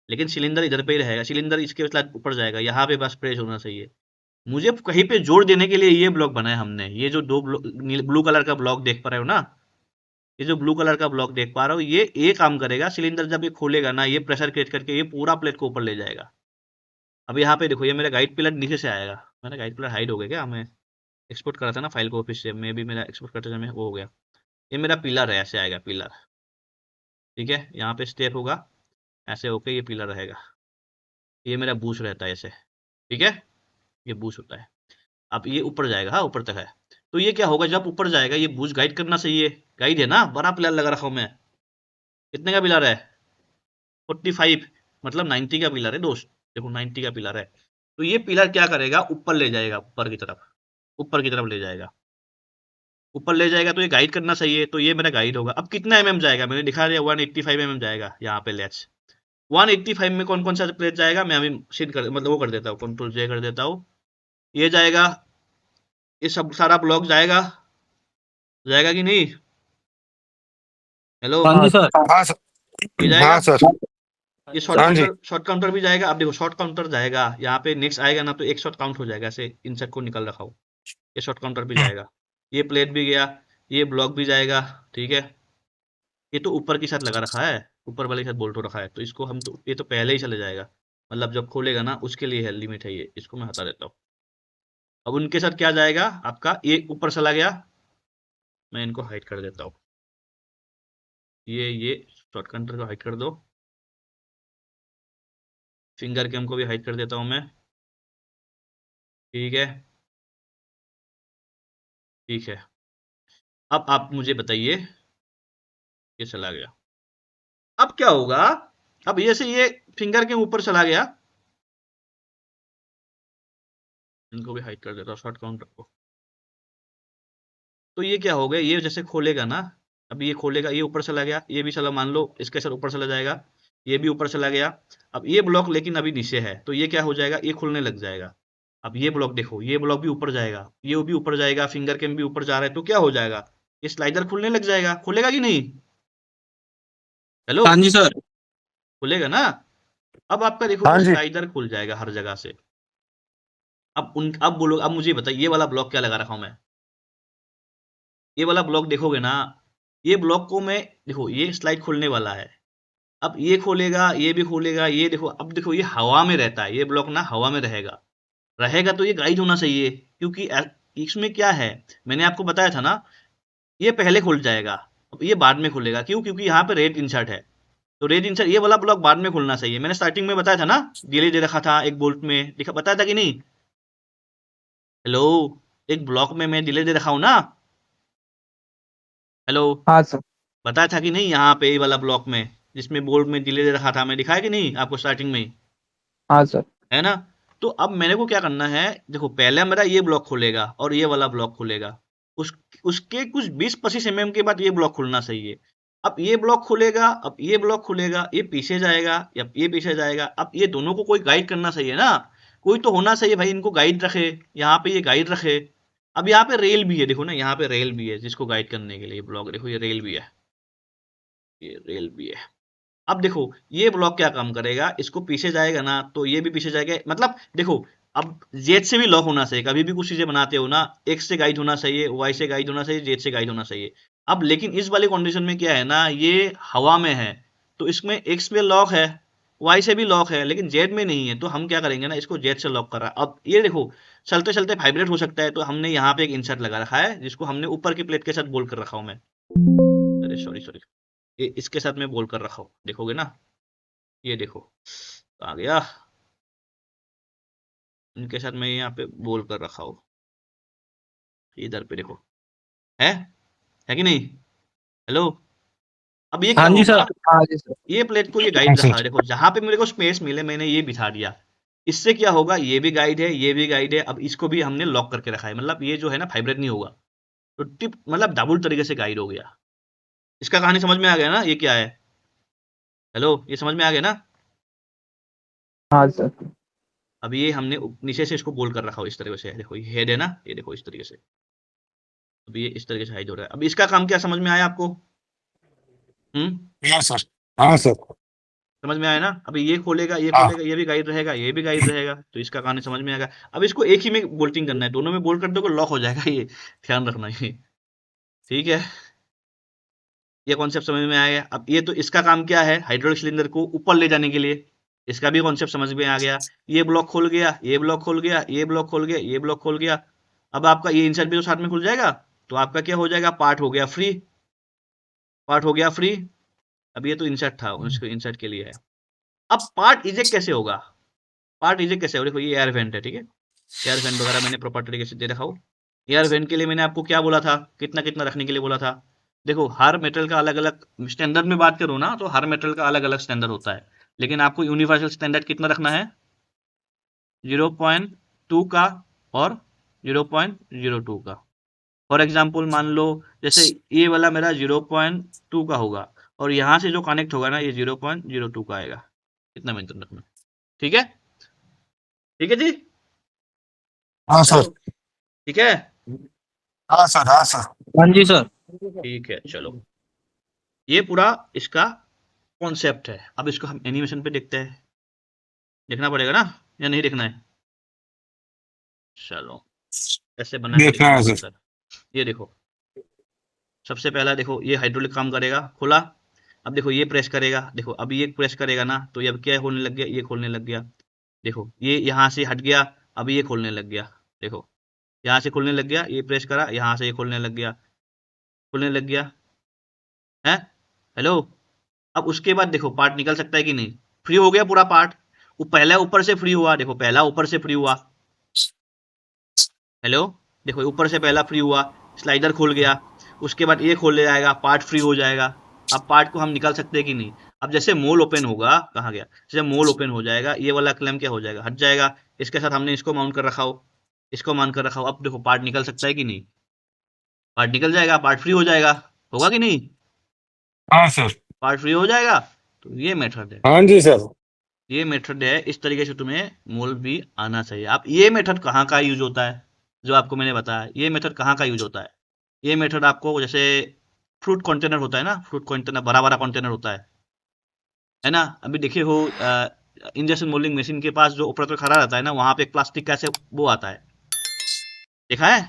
लेकिन सिलेंडर इधर पे ही रहेगा, सिलेंडर इसके साथ ऊपर जाएगा, यहाँ पे बस प्रेस होना चाहिए। मुझे कहीं पे जोर देने के लिए ये ब्लॉक बनाया हमने, ये जो दो ब्लू कलर का ब्लॉक देख पा रहे हो ना, ये जो ब्लू कलर का ब्लॉक देख पा रहे हो, ये काम करेगा। सिलेंडर जब ये खोलेगा ना, ये प्रेशर क्रिएट करके ये पूरा प्लेट को ऊपर ले जाएगा। अब यहाँ पे देखो, ये मेरा गाइड पिलर नीचे से आएगा, मेरा गाइड पिलर हाइड हो गया क्या, मैं एक्सपोर्ट करा था ना फाइल को ऑफिस से, मे भी मेरा एक्सपोर्ट करते समय वो हो गया। ये मेरा पिलर है, ऐसे आएगा पिलर, ठीक है, यहाँ पे स्टेप होगा, ऐसे होके ये पिलर रहेगा, ये मेरा बूश रहता है ऐसे, ठीक है, ये बूश होता है। अब ये ऊपर जाएगा, हाँ ऊपर तक है, तो ये क्या होगा, जब ऊपर जाएगा ये बूश गाइड करना चाहिए, गाइड है ना, बड़ा पिलर लगा रखा हूं मैं, कितने का पिलर है 45, मतलब 90 का पिलर है दोस्त, देखो 90 का पिलर है। तो ये पिलर क्या करेगा, ऊपर ले जाएगा, ऊपर की तरफ, ऊपर की तरफ ले जाएगा, ऊपर ले जाएगा, तो ये गाइड करना चाहिए, तो ये मेरा गाइड होगा। अब कितना जाएगा, मैंने दिखा दिया 185 जाएगा यहाँ पे लेट्स, 185 में कौन कौन सा प्लेट जाएगा, मैं अभी शीट कर मतलब वो कर देता हूँ, कंट्रोल जे कर देता हूँ, ये जाएगा, ये सब सारा ब्लॉक जाएगा, जाएगा कि नहीं, हेलो, हाँ हाँ जी सर। हाँ सर। ये जाएगा, हाँ सर। ये शॉर्ट हाँ जी। काउंटर, शॉर्ट काउंटर भी जाएगा। अब देखो शॉर्ट काउंटर जाएगा, यहाँ पे नेक्स्ट आएगा ना, तो एक शॉर्ट काउंट हो जाएगा, ऐसे इंसर्ट को निकल रखा हो, ये शॉर्ट काउंटर भी जाएगा, ये प्लेट भी गया, ये ब्लॉक भी जाएगा, ठीक है। ये तो ऊपर के साथ लगा रखा है, ऊपर वाले के साथ बोल्ट हो रखा है, तो इसको हम तो, ये तो पहले ही चले जाएगा, मतलब जब खोलेगा ना उसके लिए है, लिमिट है ये, इसको मैं हटा देता हूँ। अब उनके साथ क्या जाएगा आपका, ये ऊपर चला गया, मैं इनको हाइड कर देता हूँ, ये शॉर्ट काउंटर को हाइड कर दो, फिंगर कैम को भी हाइड कर देता हूँ मैं, ठीक है, ठीक है। अब आप मुझे बताइए, ये चला गया, अब क्या होगा, अब ये से ये फिंगर के ऊपर चला गया, इनको भी हाइड कर देता हूँ शॉर्ट काउंटर को। तो ये क्या हो गया, ये जैसे खोलेगा ना, अब ये खोलेगा, ये ऊपर चला गया, ये भी चला, मान लो इसके साथ ऊपर चला जाएगा, ये भी ऊपर चला गया। अब ये ब्लॉक लेकिन अभी नीचे है, तो ये क्या हो जाएगा, ये खुलने लग जाएगा। अब ये ब्लॉक देखो, ये ब्लॉक भी ऊपर जाएगा, ये भी ऊपर जाएगा, फिंगर कैम भी ऊपर जा रहा है, तो क्या हो जाएगा, ये स्लाइडर खुलने लग जाएगा, खुलेगा कि नहीं, हेलो, हाँ जी सर। खुलेगा ना। अब आपका देखो हाँ ये जी। स्लाइडर खुल जाएगा हर जगह से। अब बोलो, अब मुझे बताइए ये वाला ब्लॉक क्या लगा रखा हूं मैं, ये वाला ब्लॉक देखोगे ना, ये ब्लॉक को मैं, देखो ये स्लाइड खुलने वाला है, अब ये खोलेगा, ये भी खोलेगा, ये देखो, अब देखो ये हवा में रहता है, ये ब्लॉक ना हवा में रहेगा, रहेगा तो ये गाइड होना चाहिए, क्योंकि इसमें क्या है, मैंने आपको बताया था ना, ये पहले खुल जाएगा, अब ये बाद में खुलेगा, क्यों, क्योंकि यहाँ पे रेड इंसर्ट है, तो रेड इंसर्ट, ये वाला ब्लॉक बाद में खुलना चाहिए। मैंने स्टार्टिंग में बताया था ना, डिले दे रखा था एक बोल्ट में, दिखा बताया था कि नहीं, हेलो, एक ब्लॉक में मैं डिले दे रखा हूं ना, हेलो, हाँ सर। बताया था कि नहीं, यहाँ पे ये वाला ब्लॉक में जिसमें बोर्ड में डिले दे रखा था, मैं दिखाया कि नहीं आपको स्टार्टिंग में ही, हाँ सर। है ना। तो अब मेरे को क्या करना है, देखो पहले मेरा ये ब्लॉक खुलेगा और ये वाला ब्लॉक खुलेगा, उस उसके कुछ 20-25 mm के बाद ये ब्लॉक खुलना चाहिए। अब ये ब्लॉक खुलेगा, अब ये ब्लॉक खुलेगा, ये पीछे जाएगा, अब ये पीछे जाएगा। अब ये दोनों को कोई गाइड करना चाहिए ना, कोई तो होना चाहिए भाई, इनको गाइड रखे। यहाँ पे ये गाइड रखे। अब यहाँ पे रेल भी है, देखो ना, यहाँ पे रेल भी है जिसको गाइड करने के लिए। ब्लॉक देखो, ये रेल भी है, ये रेल भी है। अब देखो ये ब्लॉक क्या काम करेगा, इसको पीछे जाएगा ना तो ये भी पीछे जाएगा। मतलब देखो, अब जेड से भी लॉक होना चाहिए। कभी भी कुछ चीजें बनाते हो ना, एक्स से गाइड होना चाहिए, वाई से गाइड होना चाहिए, जेड से गाइड होना चाहिए। अब लेकिन इस वाले कंडीशन में क्या है ना, ये हवा में है तो इसमें एक्स पे लॉक है, वाई से भी लॉक है, लेकिन जेड में नहीं है। तो हम क्या करेंगे ना, इसको जेड से लॉक कर रहा है। अब ये देखो, चलते चलते वाइब्रेट हो सकता है, तो हमने यहाँ पे एक इंसर्ट लगा रखा है जिसको हमने ऊपर की प्लेट के साथ बोल कर रखा हूं मैं। अरे सॉरी सॉरी, ये इसके साथ मैं बोल कर रखा हूँ, देखोगे ना, ये देखो आ गया। इनके साथ मैं यहाँ पे बोल कर रखा हूँ, इधर पे देखो, है कि नहीं? हेलो। अब ये हाँ क्या जी होगा, सर। हाँ जी सर। ये प्लेट को ये हाँ गाइड रखा है, सर। देखो जहां पे मेरे को स्पेस मिले मैंने ये बिठा दिया। इससे क्या होगा, ये भी गाइड है, ये भी गाइड है। अब इसको भी हमने लॉक करके रखा है, मतलब ये जो है ना वाइब्रेट नहीं होगा। तो टिप मतलब डबल तरीके से गाइड हो गया। इसका कहानी समझ में आ गया ना, ये क्या है? हेलो, ये समझ में आ गया ना? हाँ सर। अब ये हमने नीचे से इसको बोल कर रखा हो इस तरीके से, देखो ये हेड है ना, ये देखो इस तरीके से। अब ये इस तरीके से हाइड हो रहा है। अब इसका काम क्या समझ में आया आपको? हाँ सर। हाँ सर। समझ में आया ना? अभी ये खोलेगा, ये हाँ। खोलेगा, ये भी गाइड रहेगा, ये भी गाइड रहेगा, तो इसका कहानी समझ में आएगा। अब इसको एक ही में बोल्टिंग करना है, दोनों में बोल्ट कर दोगे लॉक हो जाएगा ये, ध्यान रखना ये। ठीक है, ये कॉन्सेप्ट समझ में आया। अब ये तो इसका काम क्या है, हाइड्रोलिक सिलेंडर को ऊपर ले जाने के लिए। इसका भी कॉन्सेप्ट समझ में आ गया। ये ब्लॉक खोल गया, ये ब्लॉक खोल गया, ये ब्लॉक खोल गया, ये ब्लॉक खोल गया। अब आपका ये इंसर्ट भी तो साथ में खुल जाएगा, तो आपका क्या हो जाएगा, पार्ट हो गया फ्री, पार्ट हो गया फ्री। अब ये तो इंसर्ट था, उसको इंसर्ट के लिए है। अब पार्ट इजेक्ट कैसे होगा, पार्ट इजेक्ट कैसे होगा? देखो ये एयर वेंट है, ठीक है, एयर वेंट वगैरह मैंने प्रॉपर तरीके से दे रखा हूँ। एयर वेंट के लिए मैंने आपको क्या बोला था, कितना कितना रखने के लिए बोला था? देखो हर मेटल का अलग अलग स्टैंडर्ड में बात करूँ ना, तो हर मेटल का अलग अलग स्टैंडर्ड होता है, लेकिन आपको यूनिवर्सल स्टैंडर्ड कितना रखना है, 0.2 का और 0.02 का। फॉर एग्जाम्पल मान लो, जैसे ये वाला मेरा 0.2 का होगा, और यहाँ से जो कनेक्ट होगा ना, ये 0.02 का आएगा। इतना मेंटेन रखना, ठीक है? ठीक है जी, हाँ हेलो, सर। ठीक है, हाँ सर। हाँ सर। हाँ जी सर। ठीक है, चलो। ये पूरा इसका कॉन्सेप्ट है। अब इसको हम एनिमेशन पे देखते हैं, देखना पड़ेगा ना, या नहीं देखना है? चलो, ऐसे बना के देखना है दिखाऊंगा सर। सर। ये देखो, सबसे पहला देखो, ये हाइड्रोलिक काम करेगा, खुला। अब देखो ये प्रेस करेगा, देखो अब ये प्रेस करेगा ना, तो ये अब क्या होने लग गया, ये खोलने लग गया। देखो ये यहाँ से हट गया, अब ये खोलने लग गया। देखो यहाँ से खुलने लग गया, ये प्रेस करा, यहाँ से ये खोलने लग गया, खुलने लग गया है। हेलो। अब उसके बाद देखो पार्ट निकल सकता है कि नहीं, फ्री हो गया पूरा पार्ट। वो पहला ऊपर से फ्री हुआ, देखो पहला ऊपर से फ्री हुआ। हेलो, देखो ऊपर से पहला फ्री हुआ, स्लाइडर खुल गया। उसके बाद ये खोल ले जाएगा, पार्ट फ्री हो जाएगा। अब पार्ट को हम निकाल सकते हैं कि नहीं? अब जैसे मोल ओपन होगा, कहाँ गया, जैसे मोल ओपन हो जाएगा, ये वाला क्लैम क्या हो जाएगा, हट जाएगा। इसके साथ हमने इसको माउंट कर रखा हो, इसको माउंट कर रखा हो। अब देखो पार्ट निकल सकता है कि नहीं, पार्ट निकल जाएगा, पार्ट फ्री हो जाएगा, होगा कि नहीं? हाँ सर। पार्ट फ्री हो जाएगा। तो ये मेथड है, हाँ जी सर। ये मेथड है, इस तरीके से तुम्हें मोल भी आना चाहिए। आप ये मेथड कहाँ का यूज होता है, जो आपको मैंने बताया, ये मेथड कहाँ का यूज होता है? ये मेथड आपको जैसे फ्रूट कंटेनर होता है ना, फ्रूट कंटेनर, बड़ा बड़ा कंटेनर होता है ना? अभी देखिए हो, इंजेक्शन मोल्डिंग मशीन के पास जो ऑपरेटर खड़ा रहता है ना, वहां पे एक प्लास्टिक का ऐसे वो आता है, देखा है?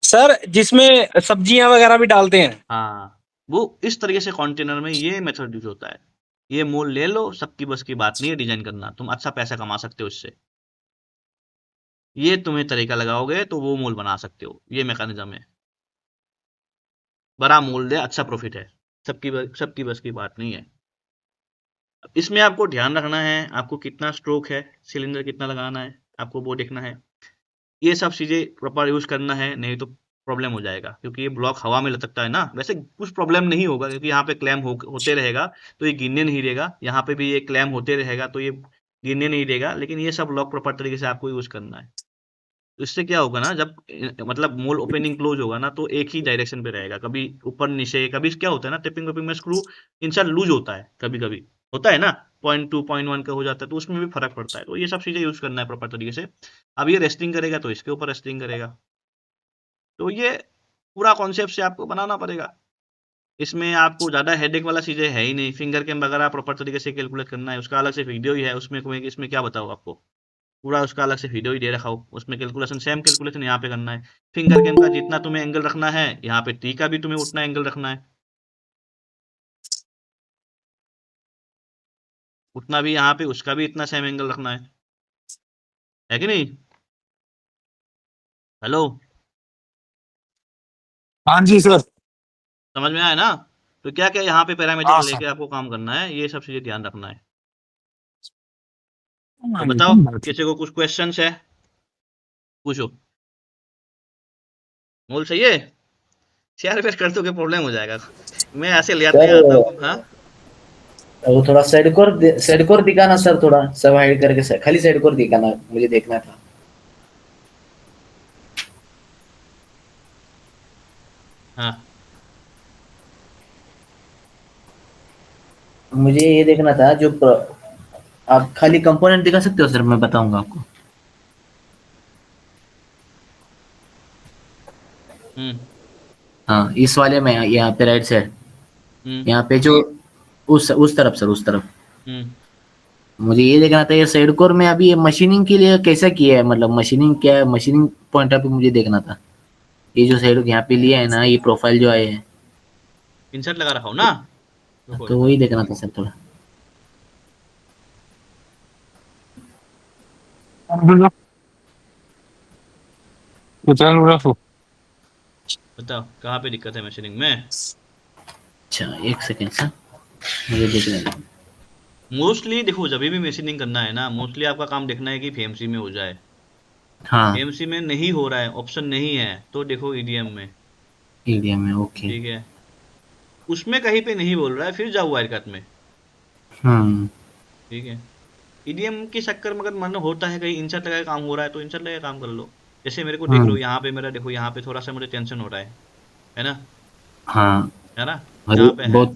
सर जिसमें सब्जियां वगैरह भी डालते हैं। हाँ, वो इस तरीके से कंटेनर में ये मेथड यूज होता है। ये मोल ले लो, सबकी बस की बात नहीं है डिजाइन करना, तुम अच्छा पैसा कमा सकते हो इससे। ये तुम्हें तरीका लगाओगे तो वो मोल बना सकते हो, ये मैकेनिज्म है। बड़ा मोल दे, अच्छा प्रॉफिट है, सबकी बस की बात नहीं है। अब इसमें आपको ध्यान रखना है, आपको कितना स्ट्रोक है, सिलेंडर कितना लगाना है, आपको वो देखना है। ये सब चीजें प्रॉपर यूज करना है, नहीं तो प्रॉब्लम हो जाएगा, क्योंकि ये ब्लॉक हवा में लटकता है ना। वैसे कुछ प्रॉब्लम नहीं होगा, क्योंकि यहाँ पे क्लैम होते रहेगा, तो ये गिरने नहीं देगा। यहाँ पे भी ये क्लैम होते रहेगा, तो ये गिरने नहीं देगा, लेकिन ये सब ब्लॉक प्रॉपर तरीके से आपको यूज करना है। तो इससे क्या होगा ना, जब मतलब मोल्ड ओपनिंग क्लोज होगा ना, तो एक ही डायरेक्शन पे रहेगा, कभी ऊपर नीचे, कभी क्या होता है ना, टिपिंग विपिंग में स्क्रू इंसर्ट लूज होता है, कभी कभी होता है ना, 0.2 0.1 का हो जाता है, तो उसमें भी फर्क पड़ता है। तो ये सब चीजें यूज करना है प्रॉपर तरीके से। अब ये रेस्टिंग करेगा तो इसके ऊपर रेस्टिंग करेगा। तो ये पूरा कॉन्सेप्ट से आपको बनाना पड़ेगा। इसमें आपको ज़्यादा हेडेक वाला चीज़ें है ही नहीं। फिंगर कैम वगैरह प्रॉपर तरीके से कैलकुलेट करना है, उसका अलग से वीडियो ही है। उसमें कोई इसमें क्या बताऊँ आपको, पूरा उसका अलग से वीडियो ही दे रखा हो। उसमें कैलकुलेशन, सेम कैलकुलेशन यहाँ पे करना है। फिंगर कैम का जितना तुम्हें एंगल रखना है, यहाँ पे टी का भी तुम्हें उतना एंगल रखना है, उतना भी यहाँ पे उसका भी इतना सेम एंगल रखना है कि नहीं? हेलो, हाँ जी सर। समझ में आया ना? तो क्या क्या यहाँ पे पैरामीटर हाँ लेके सर। आपको काम करना है, ये सब चीज़ें ध्यान रखना है। तो हाँ, ये बताओ, तो बात है। किसी को कुछ क्वेश्चन है? पूछो। बोल सही है? शेयर वेयर कर दोगे प्रॉब्लम हो जाएगा। मैं ऐसे ले आते सर आता हूँ। हाँ, वो थोड़ा साइड कोर दिखाना सर, थोड़ा सब हाइड करके खाली साइड कोर दिखाना, मुझे देखना था। हाँ, मुझे ये देखना था आप खाली कंपोनेंट दिखा सकते हो सर, मैं बताऊंगा आपको। हम्म, हाँ, इस वाले में यहाँ पे राइट साइड, हम्म, यहाँ पे जो उस तरफ सर, उस तरफ हम्म। मुझे ये देखना था। ये साइड कोर में अभी ये मशीनिंग के लिए कैसा किया है, मतलब मशीनिंग क्या है, मशीनिंग पॉइंट ऑफ व्यू मुझे देखना था। ये जो साइड यहाँ पे लिया है ना, ये प्रोफाइल जो आए हैं, इंसर्ट लगा रखा हो ना? रुको तो एक वही बार। देखना था सर थोड़ा। बताओ कहाँ पे दिक्कत है मशीनिंग में? अच्छा, एक सेकेंड सर, मुझे देखने दो। मोस्टली देखो, जब भी मशीनिंग करना है ना, मोस्टली आपका काम देखना है कि फेमसी में हो जाए। हाँ, फेमसी में नहीं हो रहा है, ऑप्शन नहीं है, तो देखो ईडीएम में। ईडीएम में, ओके। ठीक है, उसमें कहीं पे नहीं बोल रहा है, फिर जाओ वायर कट में। हम्म। ठीक है, ईडीएम के चक्कर में अगर मन होता है कहीं इंसर्ट लगा के काम हो रहा है, तो इंसर्ट लगा के काम कर लो। जैसे मेरे को देख लो, हम्म। यहाँ पे मेरा देखो, यहाँ पे थोड़ा सा मुझे टेंशन हो रहा है ना? हाँ, है ना? अरे यहाँ पे है बहुत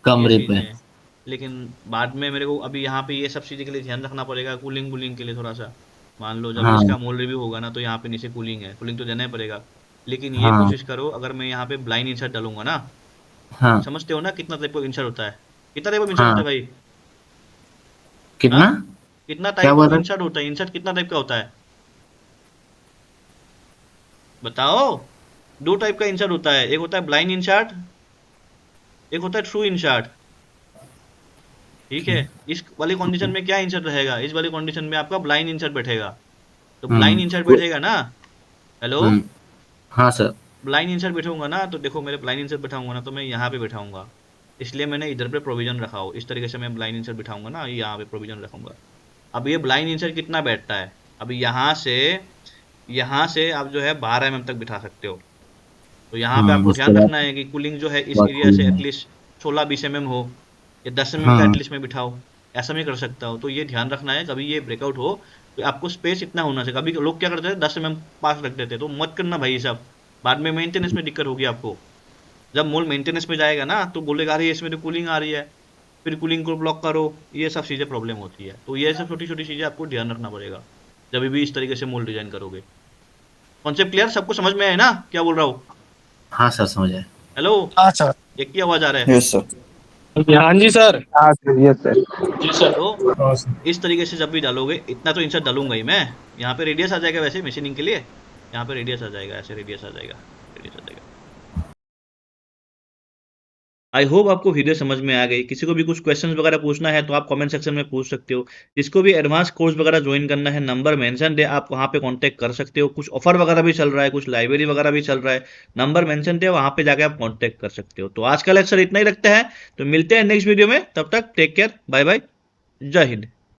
कम ये रिप चीज़ है। है। लेकिन बाद में मेरे को अभी यहाँ पे ये सब चीज़ें के लिए ध्यान रखना पड़ेगा, कूलिंग वूलिंग के लिए थोड़ा सा। मान लो जब हाँ, इसका मोल रिव्यू होगा ना, तो यहाँ पे नीचे कूलिंग है, कूलिंग तो देना ही पड़ेगा। लेकिन ये हाँ, कोशिश करो, अगर मैं यहाँ पे ब्लाइंड इंसर्ट डालूंगा ना, हाँ, समझते हो ना कितना टाइप का इंसर्ट होता है? कितना टाइप का इंसर्ट होता है हाँ। भाई? हाँ, कितना? कितना क्या टाइप हुआ ऑफ था? इंसर्ट होता है? इंसर्ट कितना टाइप का होता है, बताओ? दो टाइप का इंसर्ट होता है, एक होता है ब्लाइंड इंसर्ट, एक होता है ट्रू इंसर्ट। ठीक है, ओके, इस वाली ओके। कंडीशन में क्या इंसर्ट रहेगा? इस वाली कंडीशन में आपका ब्लाइंड इंसर्ट बैठेगा। तो ब्लाइंड हम्म। इंसर्ट बैठेगा ना? हेलो, हम्म। हाँ सर। ब्लाइंड इंसर्ट बैठाऊंगा ना, तो देखो मेरे ब्लाइंड इंसर्ट बैठाऊंगा ना, तो मैं यहाँ पे बैठाऊंगा। इसलिए मैंने इधर पे प्रोविजन रखा हो, इस तरीके से मैं ब्लाइंड इंसर्ट बिठाऊंगा ना, यहाँ पे प्रोविजन रखूंगा। अब ये ब्लाइंड इंसर्ट कितना बैठता है? अभी यहाँ से आप जो है 12 mm तक बिठा सकते हो। तो यहाँ पे आपको उसके ध्यान बाद रखना है कि कूलिंग जो है इस बात एरिया खुली से है। एटलीस्ट 16-20 mm हो, या 10 mm का हाँ, एटलीस्ट में बिठाओ। ऐसा मैं कर सकता हूँ। तो ये ध्यान रखना है, कभी ये ब्रेकआउट हो तो आपको स्पेस इतना होना चाहिए। कभी लोग क्या करते हैं, 10 mm पास रख देते हैं, तो मत करना भाई ये सब। बाद में मेंटेनेंस में दिक्कत होगी आपको। जब मोल मेंटेनेंस में जाएगा ना, तो बोलेगा अरे इसमें तो कूलिंग आ रही है, फिर कूलिंग को ब्लॉक करो। ये सब चीज़ें प्रॉब्लम होती है। तो ये सब छोटी छोटी चीज़ें आपको ध्यान रखना पड़ेगा जब भी इस तरीके से मोल डिजाइन करोगे। Concept clear? सबको समझ में आया ना क्या बोल रहा हूँ? हाँ सर, समझ आया। हेलो, हाँ सर। एक की आवाज़ आ रहा है। Yes sir. हाँ जी सर। हाँ सर, यस सर। जी सर। तो हाँ सर। इस तरीके से जब भी डालोगे, इतना तो इंसर्ट डालूंगा ही मैं। यहाँ पे रेडियस आ जाएगा वैसे मशीनिंग के लिए, यहाँ पे रेडियस आ जाएगा, ऐसे रेडियस आ जाएगा, रेडियस आ जाएगा। आई होप आपको वीडियो समझ में आ गई। किसी को भी कुछ क्वेश्चंस वगैरह पूछना है तो आप कमेंट सेक्शन में पूछ सकते हो। जिसको भी एडवांस कोर्स वगैरह ज्वाइन करना है, नंबर मेंशन है, आप वहाँ पे कांटेक्ट कर सकते हो। कुछ ऑफर वगैरह भी चल रहा है, कुछ लाइब्रेरी वगैरह भी चल रहा है, नंबर मेंशन है, वहाँ पे जाके आप कांटेक्ट कर सकते हो। तो आज का लेक्चर इतना ही रखते हैं, तो मिलते हैं नेक्स्ट वीडियो में। तब तक टेक केयर, बाय बाय, जय हिंद।